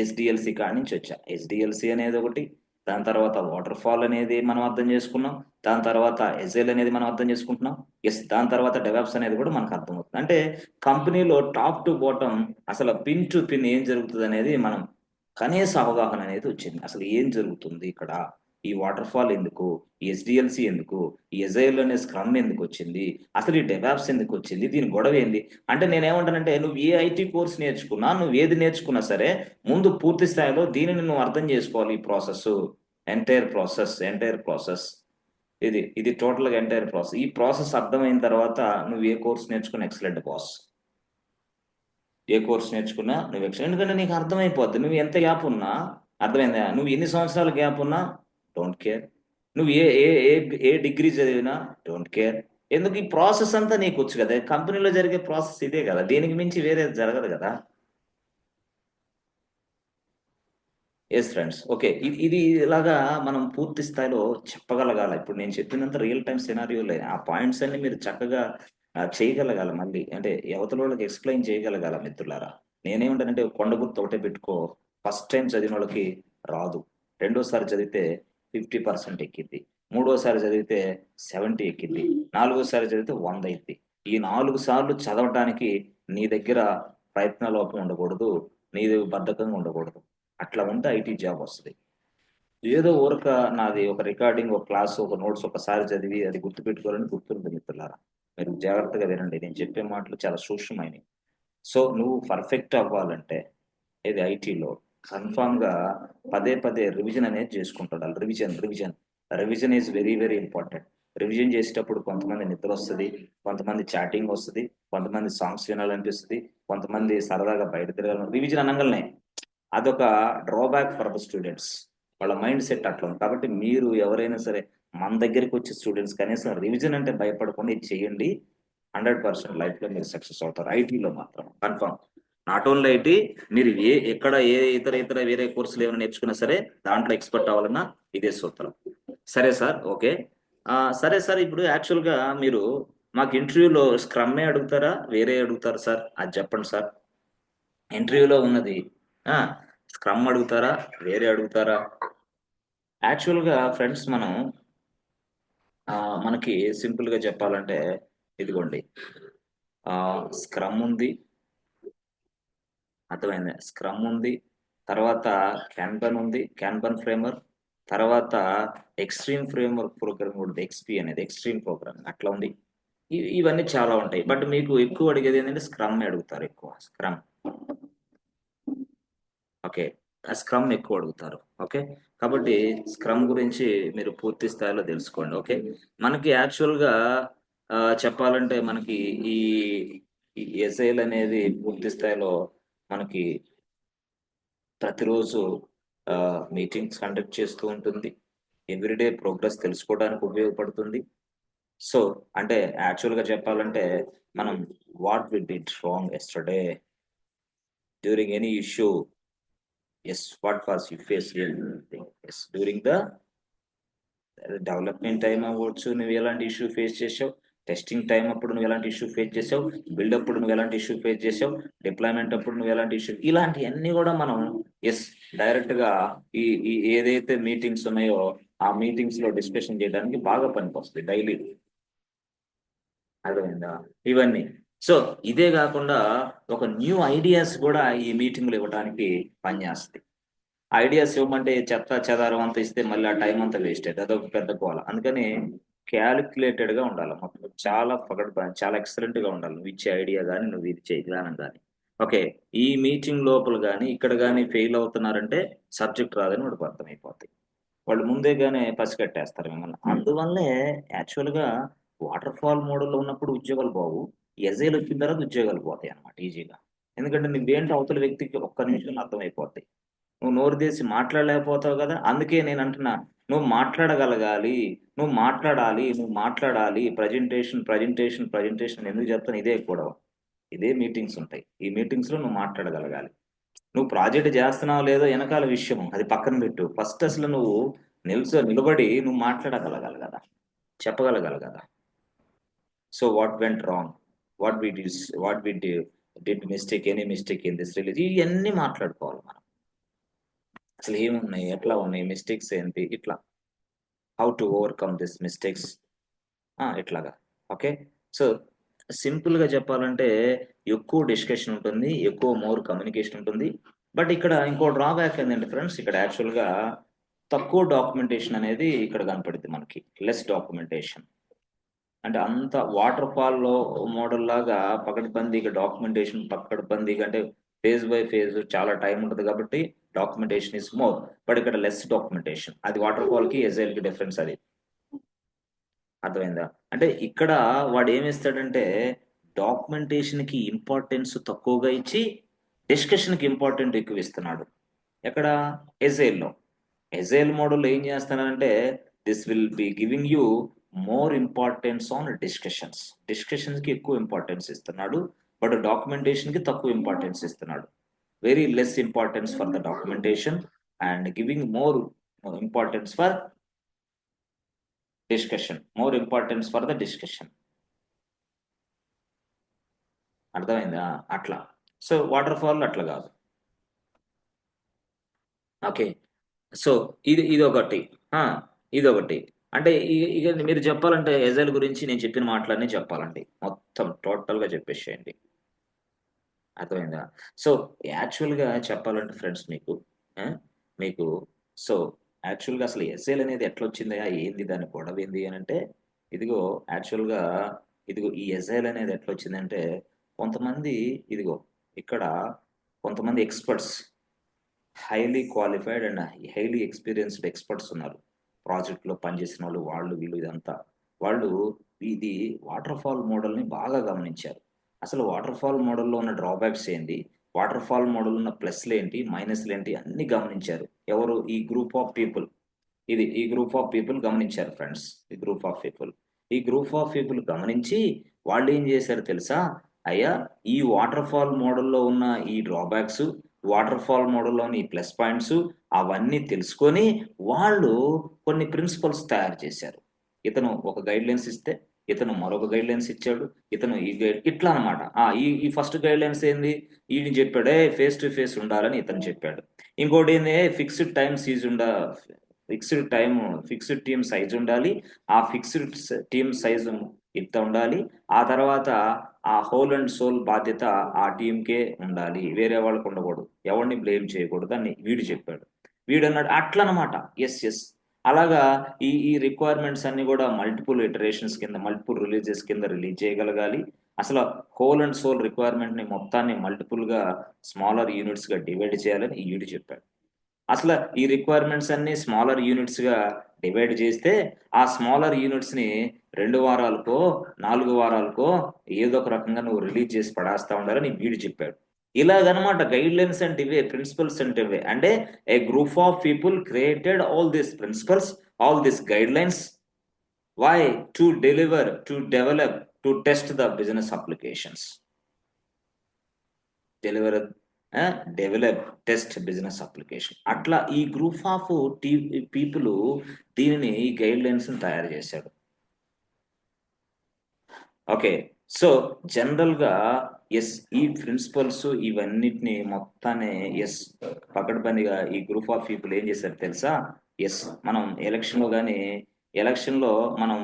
ఎస్డిఎల్సి కాడి నుంచి వచ్చా. ఎస్డిఎల్సి అనేది ఒకటి, దాని తర్వాత వాటర్ ఫాల్ అనేది మనం అర్థం చేసుకున్నాం, దాని తర్వాత ఎజైల్ అనేది మనం అర్థం చేసుకుంటున్నాం. దాని తర్వాత డెవాప్స్ అనేది కూడా మనకు అర్థమవుతుంది. అంటే కంపెనీలో టాప్ టు బాటమ్ అసలు పిన్ టు పిన్ ఏం జరుగుతుంది అనేది మనం కనీస అవగాహన అనేది వచ్చింది. అసలు ఏం జరుగుతుంది ఇక్కడ, ఈ వాటర్ ఫాల్ ఎందుకు, ఈ ఎస్డిఎల్సి ఎందుకు, ఈ ఎజైల్ అనే స్క్రమ్ ఎందుకు వచ్చింది, అసలు ఈ డెవాప్స్ ఎందుకు వచ్చింది, దీని గొడవ ఏంది అంటే, నేనేమంటానంటే నువ్వు ఏ ఐటీ కోర్స్ నేర్చుకున్నా, నువ్వు ఏది నేర్చుకున్నా సరే ముందు పూర్తి స్థాయిలో దీనిని నువ్వు అర్థం చేసుకోవాలి. ఈ ప్రాసెస్, ఎంటైర్ ప్రాసెస్ ఇది టోటల్గా ఎంటైర్ ప్రాసెస్. ఈ ప్రాసెస్ అర్థమైన తర్వాత నువ్వు ఏ కోర్స్ నేర్చుకున్నా ఎక్సలెంట్ బాస్. ఏ కోర్స్ నేర్చుకున్నా నువ్వు ఎందుకంటే నీకు అర్థమైపోద్ది. నువ్వు ఎంత గ్యాప్ ఉన్నా, అర్థమైందా, నువ్వు ఎన్ని సంవత్సరాల గ్యాప్ ఉన్నా డోంట్ కేర్, నువ్వు ఏ ఏ ఏ ఏ డిగ్రీ చదివినా డోంట్ కేర్. ఎందుకు, ఈ ప్రాసెస్ అంతా నీకు వచ్చు కదా. కంపెనీలో జరిగే ప్రాసెస్ ఇదే కదా, దీనికి మించి వేరే జరగదు కదా. Yes friends, okay. ఇది ఇలాగా మనం పూర్తి స్థాయిలో చెప్పగలగాలి. ఇప్పుడు నేను చెప్పినంత రియల్ టైం సినారియోలే, ఆ పాయింట్స్ అన్ని మీరు చక్కగా చేయగలగాలి. మళ్ళీ అంటే అవతల వాళ్ళకి ఎక్స్ప్లెయిన్ చేయగలగాల. మిత్రులారా, నేనేమంటానంటే కొండ గుర్తు ఒకటే పెట్టుకో, ఫస్ట్ టైం చదివిన వాళ్ళకి రాదు, రెండోసారి చదివితే 50% ఎక్కిద్ది, మూడోసారి చదివితే 70 ఎక్కిద్ది, నాలుగోసారి చదివితే 100 అయింది. ఈ 4 సార్లు చదవటానికి నీ దగ్గర ప్రయత్న లోపం ఉండకూడదు, నీది బద్ధకంగా ఉండకూడదు. అట్లా ఉంటే ఐటీ జాబ్ వస్తుంది. ఏదో ఊరక నాది ఒక రికార్డింగ్, ఒక క్లాస్, ఒక నోట్స్ ఒకసారి చదివి అది గుర్తుపెట్టుకోవాలని గుర్తుంది. మిత్రులారా, మీరు జాగ్రత్తగా వినండి, నేను చెప్పే మాటలు చాలా సూక్ష్మమైనవి. సో నువ్వు పర్ఫెక్ట్ అవ్వాలంటే ఇది ఐటీలో కన్ఫామ్ గా పదే రివిజన్ అనేది చేసుకుంటాడు. Revision is very very important. Revision చేసేటప్పుడు కొంతమంది నిద్ర వస్తుంది, కొంతమంది చాటింగ్ వస్తుంది, కొంతమంది సాంగ్స్ వినాలనిపిస్తుంది, కొంతమంది సరదాగా బయట తిరగాలని. రివిజన్ అనగానే అదొక డ్రాబ్యాక్ ఫర్ ద స్టూడెంట్స్, వాళ్ళ మైండ్ సెట్ అట్లా ఉంది. కాబట్టి మీరు ఎవరైనా సరే మన దగ్గరికి వచ్చే స్టూడెంట్స్ కనీసం రివిజన్ అంటే భయపడకుండా ఇది చేయండి. 100% లైఫ్లో మీరు సక్సెస్ అవుతారు. ఐటీలో మాత్రం కన్ఫర్మ్. నాట్ ఓన్లీ ఐటీ, మీరు ఎక్కడ ఇతర వేరే కోర్సులు ఏమైనా నేర్చుకున్నా సరే దాంట్లో ఎక్స్పర్ట్ అవ్వాలన్నా ఇదే సూత్రం. సరే సార్, ఓకే. సరే సార్, ఇప్పుడు యాక్చువల్గా మీరు మాకు ఇంటర్వ్యూలో స్క్రమ్మే అడుగుతారా, వేరే అడుగుతారా సార్, అది చెప్పండి సార్. ఇంటర్వ్యూలో ఉన్నది స్క్రమ్ అడుగుతారా, వేరే అడుగుతారా? యాక్చువల్గా ఫ్రెండ్స్, మనకి సింపుల్గా చెప్పాలంటే ఇదిగోండి, స్క్రమ్ ఉంది, అర్థమైంది, స్క్రమ్ ఉంది, తర్వాత క్యాన్బన్ ఉంది, క్యాన్బన్ ఫ్రేమ్వర్క్, తర్వాత ఎక్స్ట్రీమ్ ఫ్రేమ్వర్క్ ప్రోగ్రామ్ ఉంటుంది, ఎక్స్పీ అనేది ఎక్స్ట్రీమ్ ప్రోగ్రామ్ అట్లా ఉంది. ఇవన్నీ చాలా ఉంటాయి. బట్ మీకు ఎక్కువ అడిగేది ఏంటంటే స్క్రమ్ అడుగుతారు ఎక్కువ. స్క్రమ్, ఓకే, స్క్రమ్ ఎక్కువ అడుగుతారు. ఓకే, కాబట్టి స్క్రమ్ గురించి మీరు పూర్తి స్థాయిలో తెలుసుకోండి. ఓకే, మనకి యాక్చువల్గా చెప్పాలంటే మనకి ఈ ఎస్ఐల్ అనేది పూర్తి స్థాయిలో మనకి ప్రతిరోజు మీటింగ్స్ కండక్ట్ చేస్తూ ఉంటుంది. ఎవ్రీడే ప్రోగ్రెస్ తెలుసుకోవడానికి ఉపయోగపడుతుంది. సో అంటే యాక్చువల్గా చెప్పాలంటే మనం what we did wrong yesterday during any issue. Yes, what was you faced yes, during the development time అవ్వచ్చు, నువ్వు ఎలాంటి ఇష్యూ ఫేస్ చేసావు, టెస్టింగ్ టైం అప్పుడు నువ్వు ఎలాంటి ఇష్యూ ఫేస్ చేసావు, బిల్డ్ అప్పుడు నువ్వు ఎలాంటి ఇష్యూ ఫేస్ చేసావు, డిప్లాయ్మెంట్ అప్పుడు నువ్వు ఎలాంటి ఇష్యూ, ఇలాంటివన్నీ కూడా మనం డైరెక్ట్ గా ఈ ఏదైతే మీటింగ్స్ ఉన్నాయో ఆ మీటింగ్స్ లో డిస్కషన్ చేయడానికి బాగా పనికొస్తాయి డైలీ. అర్థమైందా? ఇవన్నీ. సో ఇదే కాకుండా ఒక న్యూ ఐడియాస్ కూడా ఈ మీటింగ్లు ఇవ్వడానికి పనిచేస్తాయి. ఐడియాస్ ఇవ్వమంటే చెత్త చెదారం అంతా ఇస్తే మళ్ళీ ఆ టైం అంతా వేస్ట్ అవుతుంది, అదొక పెద్ద గోల. అందుకని క్యాలిక్యులేటెడ్ గా ఉండాలి మొత్తం, చాలా ఎక్సలెంట్ గా ఉండాలి నువ్వు ఇచ్చే ఐడియా కానీ నువ్వు ఇచ్చే విధానం కానీ. ఓకే, ఈ మీటింగ్ లోపల కానీ ఇక్కడ కానీ ఫెయిల్ అవుతున్నారంటే సబ్జెక్ట్ రాదని వాడికి అర్థమైపోతాయి. వాళ్ళు ముందేగానే పసిగట్టేస్తారు మిమ్మల్ని. అందువల్లే యాక్చువల్గా వాటర్ ఫాల్ మోడల్లో ఉన్నప్పుడు ఉద్యోగాలు బాగు, ఎజైల్ వచ్చిన తర్వాత ఉద్యోగాలు పోతాయి అనమాట ఈజీగా. ఎందుకంటే నువ్వేంటి అవతల వ్యక్తికి ఒక్క నిమిషంలో అర్థమైపోతాయి. నువ్వు నోరు తీసి మాట్లాడలేకపోతావు కదా, అందుకే నేను అంటున్నా నువ్వు మాట్లాడగలగాలి, నువ్వు మాట్లాడాలి. ప్రజెంటేషన్ ఎందుకు చెప్తాను, ఇదే కూడా ఇదే మీటింగ్స్ ఉంటాయి. ఈ మీటింగ్స్ లో నువ్వు మాట్లాడగలగాలి. నువ్వు ప్రాజెక్ట్ చేస్తున్నావు లేదో వెనకాల విషయం అది పక్కన పెట్టు, ఫస్ట్ అసలు నువ్వు నిలబడి నువ్వు మాట్లాడగలగాలి కదా, చెప్పగలగాలి కదా. So what went wrong, what we did mistake, any mistake in this release, ఇవన్నీ మాట్లాడుకోవాలి మనం. అసలు ఏమున్నాయి, ఎట్లా ఉన్నాయి మిస్టేక్స్ ఏంటి, ఇట్లా how to overcome this mistakes, ఇట్లాగా. ఓకే, సో సింపుల్ గా చెప్పాలంటే ఎక్కువ డిస్కషన్ ఉంటుంది, మోర్ కమ్యూనికేషన్ ఉంటుంది. బట్ ఇక్కడ ఇంకో డ్రాబ్యాక్ ఏంటంటే ఫ్రెండ్స్, ఇక్కడ యాక్చువల్ గా తక్కువ డాక్యుమెంటేషన్ అనేది ఇక్కడ కనపడుతుంది మనకి, లెస్ డాక్యుమెంటేషన్. అంటే అంత వాటర్ ఫాల్ లో మోడల్ లాగా పకడ్బందీగా డాక్యుమెంటేషన్, అంటే ఫేజ్ బై ఫేజ్ చాలా టైం ఉంటుంది కాబట్టి డాక్యుమెంటేషన్ ఇస్ మోర్. బట్ ఇక్కడ లెస్ డాక్యుమెంటేషన్, అది వాటర్ ఫాల్ కి ఎజైల్ కి డిఫరెన్స్ అది. అర్థమైందా? అంటే ఇక్కడ వాడు ఏమిస్తాడంటే డాక్యుమెంటేషన్ కి ఇంపార్టెన్స్ తక్కువగా ఇచ్చి డిస్కషన్ కి ఇంపార్టెంట్ ఎక్కువ ఇస్తున్నాడు. ఎక్కడ? ఎజైల్ మోడల్ ఏం చేస్తానంటే this will be giving you more importance on discussions కి ఎక్కువ ఇంపార్టెన్స్ ఇస్తున్నాడు, బట్ డాక్యుమెంటేషన్ కి తక్కువ ఇంపార్టెన్స్ ఇస్తున్నాడు. Very less importance for the documentation and giving more importance for discussion. అర్థమైందా? అట్లా. సో వాటర్ ఫాల్ అట్లా కాదు. ఓకే, సో ఇదొకటి. ఇదొకటి అంటే ఇక మీరు చెప్పాలంటే ఎజైల్ గురించి నేను చెప్పిన మాటలన్నీ చెప్పాలండి, మొత్తం టోటల్ గా చెప్పేసేయండి. అర్థమైందా? సో యాక్చువల్గా చెప్పాలంటే ఫ్రెండ్స్ మీకు సో యాక్చువల్గా అసలు ఎస్ఏల్ అనేది ఎట్లా వచ్చిందా, ఏంది దాని గొడవ ఏంది అని అంటే, ఇదిగో యాక్చువల్గా ఈ ఎస్ఐల్ అనేది ఎట్లా వచ్చిందంటే కొంతమంది ఇక్కడ కొంతమంది experts, highly qualified and highly experienced experts ఉన్నారు ప్రాజెక్ట్లో పనిచేసిన వాళ్ళు వీళ్ళు ఇదంతా. వాళ్ళు ఇది వాటర్ ఫాల్ మోడల్ని బాగా గమనించారు. అసలు వాటర్ ఫాల్ మోడల్లో ఉన్న డ్రాబ్యాక్స్ ఏంటి, వాటర్ ఫాల్ మోడల్ ఉన్న ప్లస్లు ఏంటి, మైనస్లు ఏంటి అన్ని గమనించారు. ఎవరు? ఈ గ్రూప్ ఆఫ్ పీపుల్ గమనించారు ఫ్రెండ్స్. ఈ గ్రూప్ ఆఫ్ పీపుల్ గమనించి వాళ్ళు ఏం చేశారు తెలుసా? అయ్యా, ఈ వాటర్ ఫాల్ మోడల్లో ఉన్న ఈ డ్రాబ్యాక్స్, వాటర్ ఫాల్ మోడల్లోని ప్లస్ పాయింట్స్ అవన్నీ తెలుసుకొని వాళ్ళు కొన్ని ప్రిన్సిపల్స్ తయారు చేశారు. ఇతను ఒక గైడ్ లైన్స్ ఇస్తే ఇతను మరొక గైడ్ లైన్స్ ఇచ్చాడు, ఇతను ఈ గైడ్ ఇట్లా అనమాట. ఈ ఫస్ట్ గైడ్ లైన్స్ ఏంది, ఈయన చెప్పాడే ఫేస్ టు ఫేస్ ఉండాలని ఇతను చెప్పాడు. ఇంకోటి ఏంది, ఫిక్స్డ్ టీమ్ సైజ్ ఉండాలి, ఆ ఫిక్స్డ్ టీమ్ సైజు ఇంత ఉండాలి, ఆ తర్వాత ఆ హోల్ అండ్ సోల్ బాధ్యత ఆ టీంకే ఉండాలి, వేరే వాళ్ళకు ఉండకూడదు, ఎవరిని బ్లేమ్ చేయకూడదు అని వీడు చెప్పాడు. వీడు అన్నాడు అట్లా అనమాట. ఎస్ అలాగా ఈ రిక్వైర్మెంట్స్ అన్ని కూడా మల్టిపుల్ ఇటరేషన్స్ కింద, మల్టిపుల్ రిలీజెస్ కింద రిలీజ్ చేయగలగాలి. అసలు హోల్ అండ్ సోల్ రిక్వైర్మెంట్ ని మొత్తాన్ని మల్టిపుల్ గా స్మాలర్ యూనిట్స్ గా డివైడ్ చేయాలని వీడు చెప్పాడు. అసలు ఈ రిక్వైర్మెంట్స్ అన్ని స్మాలర్ యూనిట్స్ గా డివైడ్ చేస్తే ఆ స్మాలర్ యూనిట్స్ ని 2 వారాలకో 4 వారాలకో ఏదో ఒక రకంగా నువ్వు రిలీజ్ చేసి పడేస్తా ఉండాలని వీడు చెప్పాడు. ఇలాగనమాట గైడ్ లైన్స్ అంటే ఇవే, ప్రిన్సిపల్స్ అంటే ఇవే. అంటే a group of people created all these principles, all these guidelines. Why? To deliver, to develop, to test the business applications. Develop, test business application. అట్లా ఈ గ్రూప్ ఆఫ్ పీపుల్ దీనిని ఈ guide lines తయారు చేశాడు. Okay. So general గా yes ఈ principles ఇవన్నిటిని మొత్తాన్ని ఎస్ పకడ్బందీగా ఈ గ్రూప్ ఆఫ్ పీపుల్ ఏం చేశారు తెలుసా? ఎస్ మనం ఎలక్షన్ లో కానీ ఎలక్షన్ లో మనం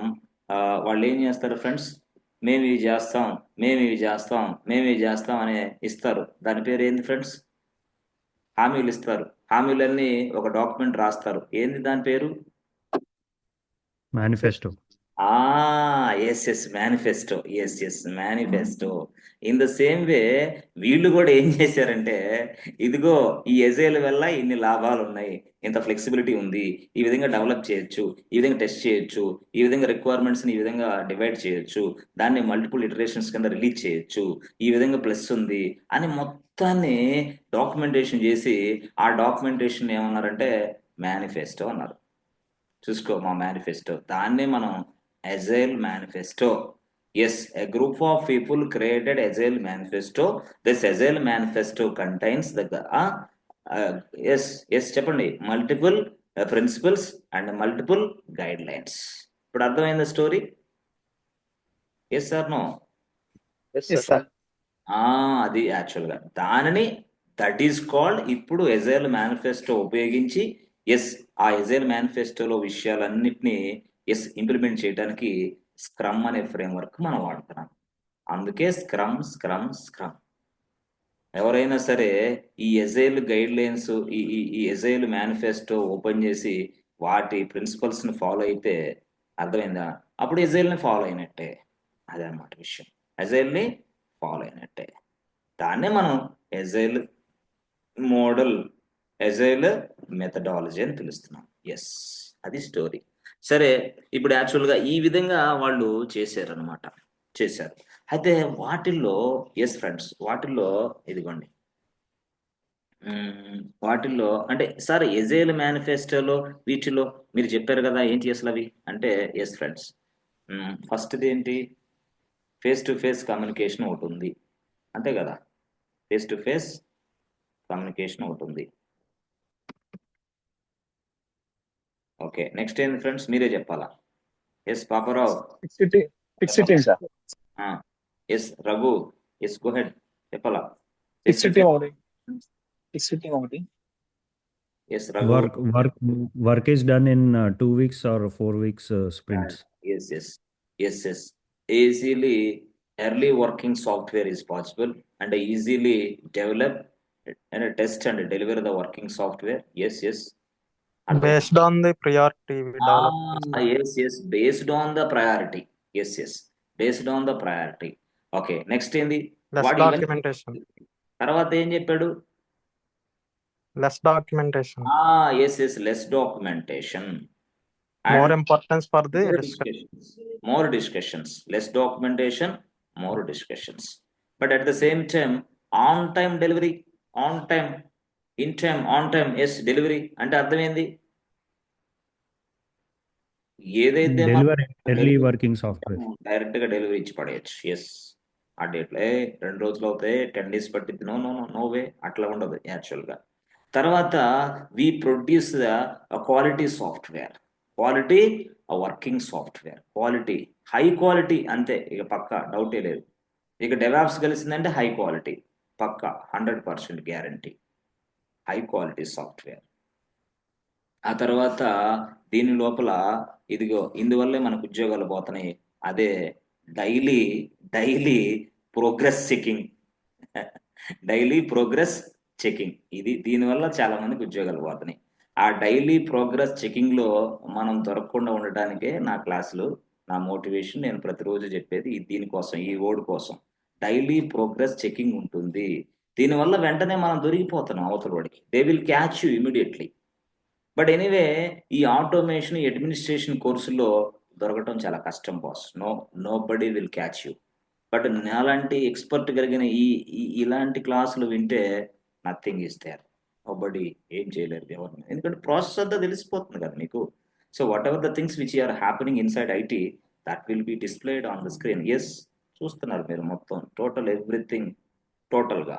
వాళ్ళు ఏం చేస్తారు ఫ్రెండ్స్? మేము ఇవి చేస్తాం, మేము ఇవి చేస్తాం, మేము ఇవి చేస్తాం అని ఇస్తారు. దాని పేరు ఏంది ఫ్రెండ్స్? హామీలు ఇస్తారు. హామీలన్నీ ఒక డాక్యుమెంట్ రాస్తారు. ఏంది దాని పేరు? Manifesto. Yes manifesto. Yes manifesto. In the same way వీళ్ళు కూడా ఏం చేశారంటే, ఇదిగో ఈ ఎజైల్ వల్ల ఇన్ని లాభాలు ఉన్నాయి, ఇంత ఫ్లెక్సిబిలిటీ ఉంది, ఈ విధంగా డెవలప్ చేయొచ్చు, ఈ విధంగా టెస్ట్ చేయొచ్చు, ఈ విధంగా రిక్వైర్మెంట్స్ని ఈ విధంగా డివైడ్ చేయొచ్చు, దాన్ని మల్టిపుల్ ఇటరేషన్స్ కింద రిలీజ్ చేయొచ్చు, ఈ విధంగా ప్లస్ ఉంది అని మొత్తాన్ని డాక్యుమెంటేషన్ చేసి ఆ డాక్యుమెంటేషన్ ఏమన్నారంటే మేనిఫెస్టో అన్నారు. చూసుకో మా మేనిఫెస్టో. దాన్నే మనం agile manifesto. Yes a group of people created agile manifesto. This agile manifesto contains the yes చెప్పండి, multiple principles and multiple guidelines. ఇప్పుడు అర్థమైంది story? Yes sir no? Yes, sir. అది యాక్చువల్గా దానిని దట్ ఈస్ కాల్డ్ ఇప్పుడు agile manifesto ఉపయోగించి yes ఆ agile మేనిఫెస్టోలో విషయాలన్నిటినీ ఇంప్లిమెంట్ చేయడానికి స్క్రమ్ అనే ఫ్రేమ్వర్క్ మనం వాడుతున్నాం. అందుకే స్క్రమ్ స్క్రమ్ స్క్రమ్. ఎవరైనా సరే ఈ ఎజైల్ గైడ్ లైన్స్ ఈ ఎజైల్ మేనిఫెస్టో ఓపెన్ చేసి వాటి ప్రిన్సిపల్స్ ని ఫాలో అయితే అర్థమైందా? అప్పుడు ఎజైల్ ని ఫాలో అయినట్టే. అదే అన్నమాట విషయం. ఎజైల్ ని ఫాలో అయినట్టే. దాన్నే మనం ఎజైల్ మోడల్, ఎజైల్ మెథడాలజీ అని పిలుస్తున్నాం. ఎస్ అది స్టోరీ. సరే, ఇప్పుడు యాక్చువల్గా ఈ విధంగా వాళ్ళు చేశారు. అయితే వాటిల్లో ఎస్ ఫ్రెండ్స్, వాటిల్లో ఇదిగోండి, వాటిల్లో అంటే సార్ ఎజైల్ మేనిఫెస్టోలో వీటిలో మీరు చెప్పారు కదా ఏంటి అసలు అవి అంటే? ఎస్ ఫ్రెండ్స్, ఫస్ట్ది ఏంటి? ఫేస్ టు ఫేస్ కమ్యూనికేషన్ ఒకటి ఉంది, అంతే కదా? ఫేస్ టు ఫేస్ కమ్యూనికేషన్ ఒకటి ఉంది. ఓకే, నెక్స్ట్ ఏంది ఫ్రెండ్స్? మీరే చెప్పాలా? Yes Paparao. Fixed team, sir. Yes Raghu. Yes go ahead, చెప్పాలా? Fixed team ఒకటి. Fixed team ఒకటి. Yes Raghu. Work is done in 2 weeks or 4 weeks sprints. Yes. Easily early working software is possible and easily develop and test and deliver the working software. Yes. Based on the priority we develop. Yes. Based on the priority. Yes. Based on the priority. Okay. Next ఏంది? Less documentation. తర్వాత ఏం చెప్పాడు? Less documentation. Yes. Less documentation. More importance for the more discussions. Less documentation, more discussions. But at the same time, on time delivery, on time, in time, on time, yes, delivery. అంటే అర్థమైంది? ఏదైతే early working software direct గా delivery ఇచ్చి పడేయచ్చు. Yes, ఆ డేట్లో 2 రోజులు అవుతాయి, 10 days పట్టింది, నో వే, అట్లా ఉండదు యాక్చువల్ గా. తర్వాత we produce the quality software, quality working software, quality high quality, అంతే, ఇక పక్క డౌటే లేదు. ఇక డెవాప్స్ కలిసిందంటే హై క్వాలిటీ పక్క, 100% గ్యారంటీ, హై క్వాలిటీ సాఫ్ట్వేర్. ఆ తర్వాత దీని లోపల ఇదిగో ఇందువల్లే మనకు ఉద్యోగాలు పోతున్నాయి, అదే daily progress checking. Daily progress checking, ఇది దీనివల్ల చాలా మందికి ఉద్యోగాలు పోతున్నాయి. ఆ డైలీ ప్రోగ్రెస్ చెకింగ్ లో మనం దొరకకుండా ఉండటానికే నా క్లాసులు, నా మోటివేషన్, నేను ప్రతిరోజు చెప్పేది దీనికోసం, ఈ వర్డ్ కోసం. డైలీ ప్రోగ్రెస్ చెకింగ్ ఉంటుంది. దీనివల్ల వెంటనే మనం దొరికిపోతున్నాం అవతల వాడికి. They will catch you immediately. But anyway ఈ ఆటోమేషన్, అడ్మినిస్ట్రేషన్ కోర్సులో దొరకటం చాలా కష్టం boss. Nobody will catch you. But నాలాంటి ఎక్స్పర్ట్ కలిగిన ఇలాంటి క్లాసులు వింటే నథింగ్ ఈస్ దేర్. నోబడీ ఏం చేయలేరు ఎవరిని, ఎందుకంటే ప్రాసెస్ అంతా తెలిసిపోతుంది కదా మీకు. So whatever the things which are happening inside IT, that will be displayed on the screen. Yes, చూస్తున్నారు మీరు మొత్తం, టోటల్ ఎవ్రీథింగ్ టోటల్గా.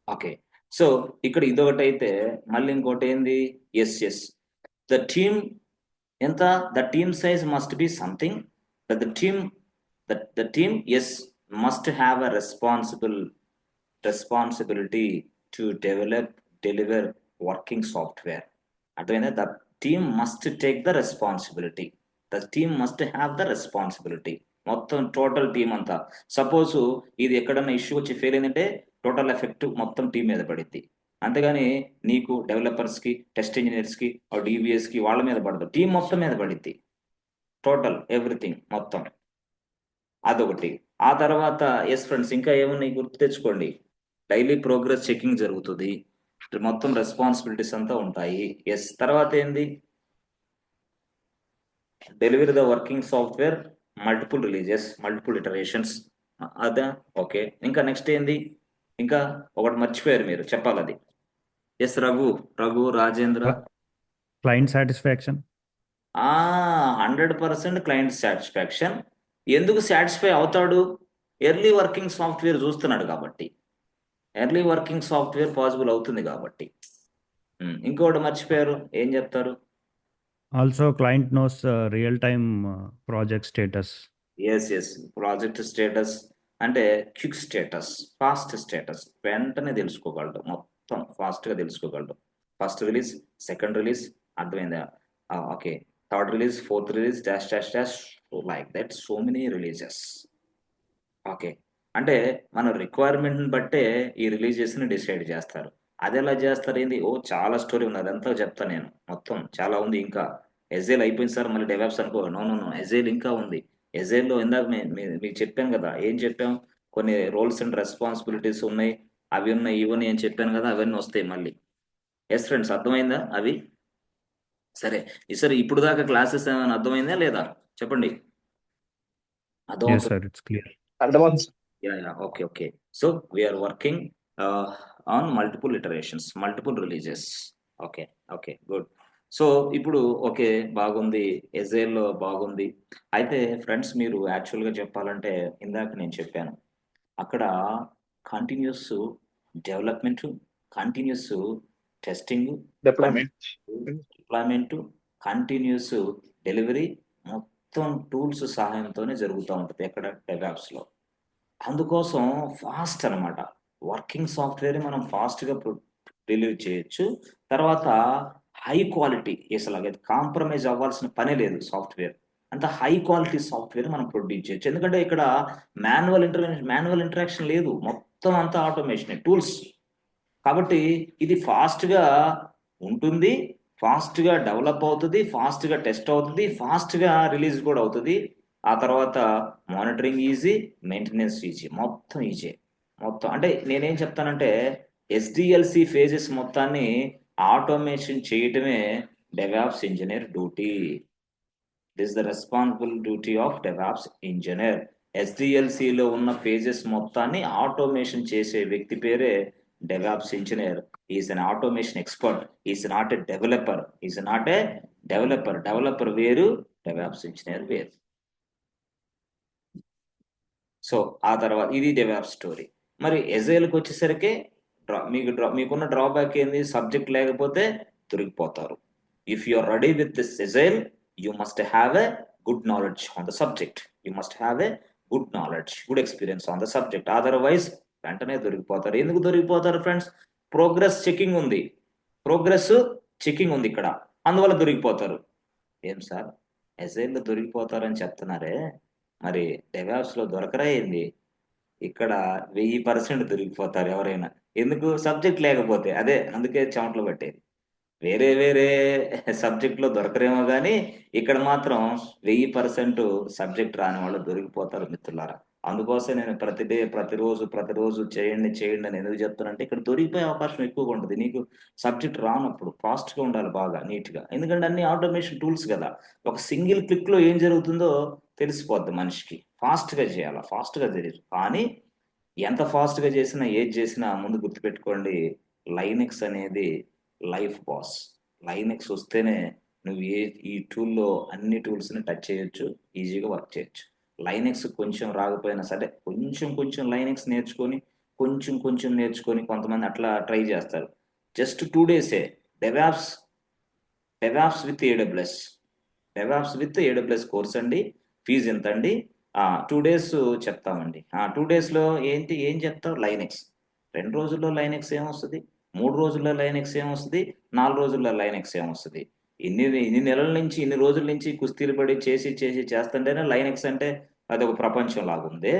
ఓకే, సో ఇక్కడ ఇదొకటి అయితే మళ్ళీ ఇంకోటి ఏంది? ఎస్ ద టీమ్ ఎంత, the team size must be something, the team The team, yes, must have a responsibility to deliver working software. అర్థమైందా? The team must take the responsibility. The team must have the responsibility. మొత్తం total team అంతా. Suppose ఇది ఎక్కడన్నా issue వచ్చి fail అయిందంటే total effect మొత్తం team మీద పడిద్ది. అంతేగాని నీకు డెవలపర్స్ కి, టెస్ట్ ఇంజనీర్స్ కి, డిబిఎస్ కి వాళ్ళ మీద పడదు, టీం మొత్తం మీద పడిద్ది. టోటల్ ఎవ్రీథింగ్ మొత్తం. అదొకటి. ఆ తర్వాత ఎస్ ఫ్రెండ్స్, ఇంకా ఏమున్నాయి గుర్తు తెచ్చుకోండి. డైలీ ప్రోగ్రెస్ చెకింగ్ జరుగుతుంది, మొత్తం రెస్పాన్సిబిలిటీస్ అంతా ఉంటాయి. ఎస్. తర్వాత ఏంది? Delivery the working software, multiple releases, multiple iterations. అదా ఓకే. ఇంకా నెక్స్ట్ ఏంది? ఇంకా ఒకటి మర్చిపోయారు మీరు, చెప్పాలి అది. Yes Raghu Rajendra. Client satisfaction. 100% client satisfaction. ఎందుకు సాటిస్ఫై అవుతాడు? ఎర్లీ వర్కింగ్ సాఫ్ట్వేర్ చూస్తున్నాడు కాబట్టి, ఎర్లీ వర్కింగ్ సాఫ్ట్వేర్ పాసిబుల్ అవుతుంది కాబట్టి. ఇంకోటి మర్చిపోయారు, ఏం చెప్తారు? Also, client knows real-time project status. Yes. Project status అంటే క్విక్ స్టేటస్, ఫాస్ట్ స్టేటస్, వెంటనే తెలుసుకోగలడు, మొత్తం ఫాస్ట్గా తెలుసుకోగలడు. ఫస్ట్ రిలీజ్, సెకండ్ రిలీజ్, అర్థమైందా? Okay. Third release, fourth release, dash dash dash, like that so many releases. Okay. అంటే మన రిక్వైర్మెంట్ని బట్టే ఈ రిలీజెస్ని డిసైడ్ చేస్తారు. అది ఎలా చేస్తారు ఏంది? చాలా స్టోరీ ఉంది, అదంతా చెప్తాను నేను. మొత్తం చాలా ఉంది. ఇంకా ఎజైల్ అయిపోయింది సార్, మళ్ళీ డెవలప్స్ అనుకో. నో, ఎజైల్ ఇంకా ఉంది. ఎజైల్లో ఇందాక మీకు చెప్పాను కదా, ఏం చెప్పాం? కొన్ని రోల్స్ అండ్ రెస్పాన్సిబిలిటీస్ ఉన్నాయి, అవి ఉన్నాయి, ఇవి ఉన్నాయి అని చెప్పాను కదా, అవన్నీ వస్తాయి మళ్ళీ. ఎస్ ఫ్రెండ్స్, అర్థమైందా అవి? సరే. ఇప్పుడు దాకా క్లాసెస్ ఏమైనా అర్థమైందా లేదా చెప్పండి? అర్థం Yes, sir, it's clear. అర్థమవుతుంది sir. Yeah. Okay. So we are working on multiple iterations, multiple releases. Okay, good. So ఇప్పుడు ఓకే, బాగుంది, ఎజైల్లో బాగుంది. అయితే ఫ్రెండ్స్, మీరు యాక్చువల్గా చెప్పాలంటే ఇందాక నేను చెప్పాను, అక్కడ continuous development, continuous testing, deployment, continuous delivery మొత్తం టూల్స్ సహాయంతోనే జరుగుతూ ఉంటుంది ఎక్కడ? డెవాప్స్లో. అందుకోసం ఫాస్ట్ అనమాట. వర్కింగ్ సాఫ్ట్వేర్ మనం ఫాస్ట్గా డెలివరీ చేయొచ్చు. తర్వాత హై క్వాలిటీ, అసలు కాంప్రమైజ్ అవ్వాల్సిన పనే లేదు. సాఫ్ట్వేర్ అంత హై క్వాలిటీ సాఫ్ట్వేర్ మనం ప్రొడ్యూస్ చేయొచ్చు. ఎందుకంటే ఇక్కడ మాన్యువల్ ఇంటరాక్షన్ లేదు, మొత్తం అంతా ఆటోమేషన్ టూల్స్. కాబట్టి ఇది ఫాస్ట్గా ఉంటుంది, ఫాస్ట్గా డెవలప్ అవుతుంది, ఫాస్ట్గా టెస్ట్ అవుతుంది, ఫాస్ట్గా రిలీజ్ కూడా అవుతుంది. ఆ తర్వాత మానిటరింగ్ ఈజీ, మెయింటెనెన్స్ ఈజీ, మొత్తం ఈజీ. మొత్తం అంటే నేనేం చెప్తానంటే ఎస్డిఎల్సి ఫేజెస్ మొత్తాన్ని ఆటోమేషన్ చేయటమే devops engineer duty. This the responsible duty of devops engineer. ఎస్డిఎల్సిలో ఉన్న ఫేజెస్ మొత్తాన్ని ఆటోమేషన్ చేసే వ్యక్తి పేరే DevOps engineer. He is an automation expert. He is not a developer. He is not a developer. Developer వేరు, DevOps engineer వేరు. So ఆ తర్వాత ఇది DevOps స్టోరీ. మరి ఎజైల్కి వచ్చేసరికి మీకున్న డ్రాబ్యాక్ ఏంది? సబ్జెక్ట్ లేకపోతే దొరికిపోతారు. If you are ready with this agile, you must have a good knowledge on the subject. You must have a good knowledge, good experience on the subject. Otherwise వెంటనే దొరికిపోతారు. ఎందుకు దొరికిపోతారు friends? Progress checking ఉంది ఇక్కడ, అందువల్ల దొరికిపోతారు. ఏం sir ఎజైల్లో దొరికిపోతారని చెప్తున్నారే, మరి డెవాప్స్లో దొరకరా ఏంది? ఇక్కడ 1000% దొరికిపోతారు ఎవరైనా. ఎందుకు? సబ్జెక్ట్ లేకపోతే. అందుకే చెమటలు పట్టేది. వేరే సబ్జెక్ట్లో దొరకరేమో కానీ ఇక్కడ మాత్రం 1000% సబ్జెక్ట్ రాని వాళ్ళు దొరికిపోతారు మిత్రులారా. అందుకోసం నేను ప్రతిరోజు చేయండి అని ఎందుకు చెప్తానంటే, ఇక్కడ దొరికిపోయే అవకాశం ఎక్కువగా ఉంటుంది. నీకు సబ్జెక్ట్ రానప్పుడు ఫాస్ట్గా ఉండాలి, బాగా నీట్గా. ఎందుకంటే అన్ని ఆటోమేషన్ టూల్స్ కదా, ఒక సింగిల్ క్లిక్లో ఏం జరుగుతుందో తెలిసిపోద్ది మనిషికి. ఫాస్ట్గా చేయాలా, ఫాస్ట్గా తెలియదు. కానీ ఎంత ఫాస్ట్గా చేసినా, ఏది చేసినా ముందు గుర్తుపెట్టుకోండి, లైనెక్స్ అనేది లైఫ్ బాస్. లైనెక్స్ వస్తేనే నువ్వు ఈ టూల్లో అన్ని టూల్స్ని టచ్ చేయొచ్చు, ఈజీగా వర్క్ చేయొచ్చు. లైనెక్స్ కొంచెం రాకపోయినా సరే, కొంచెం లైనెక్స్ నేర్చుకొని కొంచెం నేర్చుకొని కొంతమంది అట్లా ట్రై చేస్తారు. Just 2 days DevOps with AWS. DevOps with AWS course అండి. ఫీజు ఎంత అండి? 2 డేస్ చెప్తామండి. 2 డేస్లో ఏం చెప్తావు? లైనెక్స్. 2 రోజుల్లో లైనెక్స్ ఏమొస్తుంది? 3 రోజుల్లో లైనెక్స్ ఏమొస్తుంది? 4 రోజుల్లో లైనెక్స్ ఏమొస్తుంది? ఇన్ని నెలల నుంచి ఇన్ని రోజుల నుంచి కుస్తీలు పడి చేస్తుంటేనే లైనెక్స్ అంటే అదొక ప్రపంచం లాగుంది.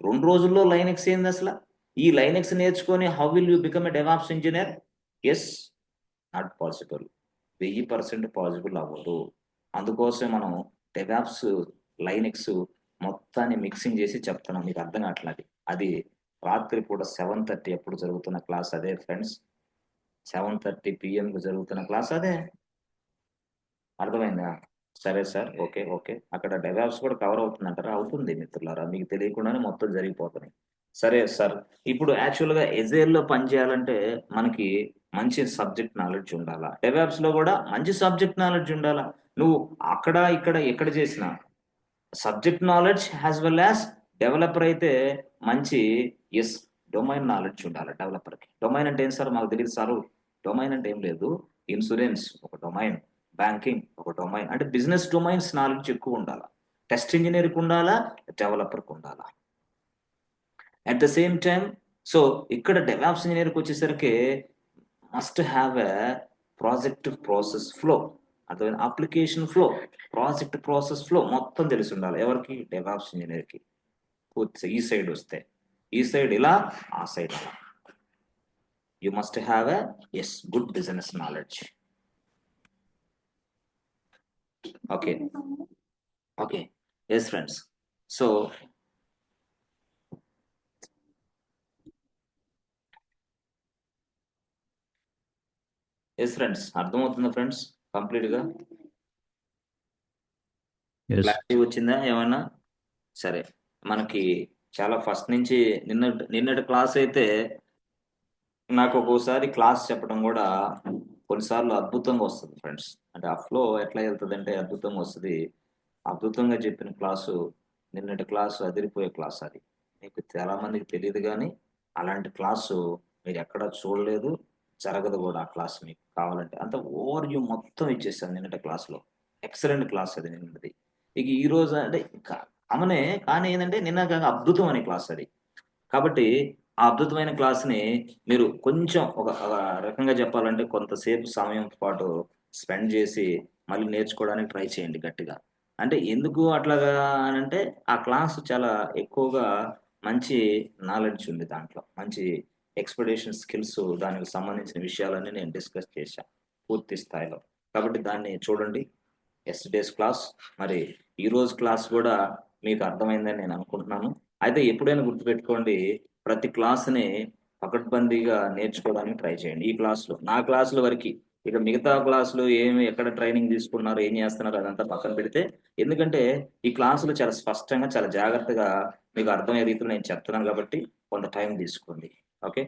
2 రోజుల్లో లైనెక్స్ ఏంది అసలు? ఈ లైనెక్స్ నేర్చుకొని how will you become a DevOps engineer? Yes, not possible. 1000% possible అవ్వదు. అందుకోసం మనం డెవాప్స్ లైనెక్స్ మొత్తాన్ని మిక్సింగ్ చేసి చెప్తున్నాం. మీకు అర్థం కావట్లేదు. అది రాత్రి పూట 7:30 ఎప్పుడు జరుగుతున్న క్లాస్ అదే ఫ్రెండ్స్. 7:30 PM జరుగుతున్న క్లాస్ అదే. అర్థమైందా? సరే సార్, ఓకే. అక్కడ డెవాప్స్ కూడా కవర్ అవుతుందంటారా? అవుతుంది మిత్రులారా, మీకు తెలియకుండానే మొత్తం జరిగిపోతున్నాయి. సరే సార్, ఇప్పుడు యాక్చువల్గా ఎజైల్లో పనిచేయాలంటే మనకి మంచి సబ్జెక్ట్ నాలెడ్జ్ ఉండాలా, డెవాప్స్ లో కూడా మంచి సబ్జెక్ట్ నాలెడ్జ్ ఉండాలా. నువ్వు అక్కడ ఇక్కడ ఎక్కడ చేసినా subject knowledge as well as developer అయితే మంచి డొమైన్ నాలెడ్జ్ ఉండాలి డెవలపర్కి. డొమైన్ అంటే ఏం సార్? మాకు తెలియదు సార్. డొమైన్ అంటే ఏం లేదు, ఇన్సూరెన్స్ ఒక డొమైన్, బ్యాంకింగ్ ఒక డొమైన్, అంటే బిజినెస్ డొమైన్స్ నాలెడ్జ్ ఎక్కువ ఉండాలా. టెస్ట్ ఇంజనీర్కి ఉండాలా, డెవలపర్కి ఉండాలా. At the same time so ఇక్కడ డెవాప్స్ ఇంజనీర్కి వచ్చేసరికి must have a project process flow, అర్థమైనా? Application flow, project process flow మొత్తం తెలిసి ఉండాలి. ఎవరికి? డెవాప్స్ ఇంజనీర్కి. ఈ సైడ్ వస్తే ఈ సైడ్ ఇలా, ఆ సైడ్ అలా. You must have a good business knowledge. Okay yes friends. So yes friends, అర్థమవుతుందా ఫ్రెండ్స్? కంప్లీట్ గా Yes. క్లారిటీ వచ్చిందా ఏమన్నా? సరే, మనకి చాలా ఫస్ట్ నుంచి నిన్నటి క్లాస్ అయితే నాకు ఒక్కోసారి క్లాస్ చెప్పడం కూడా కొన్నిసార్లు అద్భుతంగా వస్తుంది ఫ్రెండ్స్. అంటే ఆ ఫ్లో ఎట్లా వెళ్తుంది అంటే అద్భుతంగా వస్తుంది. అద్భుతంగా చెప్పిన క్లాసు నిన్నటి క్లాసు అదిరిపోయే క్లాస్. అది మీకు చాలా మందికి తెలియదు, కానీ అలాంటి క్లాసు మీరు ఎక్కడ చూడలేదు, జరగదు కూడా. ఆ క్లాస్ మీకు కావాలంటే అంత ఓవర్ వ్యూ మొత్తం ఇచ్చేసాను నిన్నటి క్లాస్లో. ఎక్సలెంట్ క్లాస్ అది నిన్నది. ఇక ఈ రోజు అంటే కామనే, కానీ ఏంటంటే నిన్న అద్భుతం అనే క్లాస్ అది. కాబట్టి ఆ అద్భుతమైన క్లాస్ని మీరు కొంచెం ఒక రకంగా చెప్పాలంటే కొంతసేపు సమయం పాటు స్పెండ్ చేసి మళ్ళీ నేర్చుకోవడానికి ట్రై చేయండి గట్టిగా. అంటే ఎందుకు అట్లాగా అంటే ఆ క్లాస్ చాలా ఎక్కువగా మంచి నాలెడ్జ్ ఉంది దాంట్లో, మంచి ఎక్స్పెక్టేషన్ స్కిల్స్, దానికి సంబంధించిన విషయాలన్నీ నేను డిస్కస్ చేశాను పూర్తి స్థాయిలో. కాబట్టి దాన్ని చూడండి. ఎస్టర్డేస్ క్లాస్ మరి ఈ రోజు క్లాస్ కూడా మీకు అర్థమైందని నేను అనుకుంటున్నాను. అయితే ఎప్పుడైనా గుర్తుపెట్టుకోండి, ప్రతి క్లాస్ని పకడ్బందీగా నేర్చుకోవడానికి ట్రై చేయండి. ఈ క్లాసులో, నా క్లాసుల వరకు, ఇక మిగతా క్లాసులు ఎక్కడ ట్రైనింగ్ తీసుకున్నారు, ఏం చేస్తున్నారు అదంతా పక్కన పెడితే, ఎందుకంటే ఈ క్లాసులు చాలా స్పష్టంగా చాలా జాగ్రత్తగా మీకు అర్థమయ్యే రీతిలో నేను చెప్తున్నాను కాబట్టి కొంత టైం తీసుకోండి.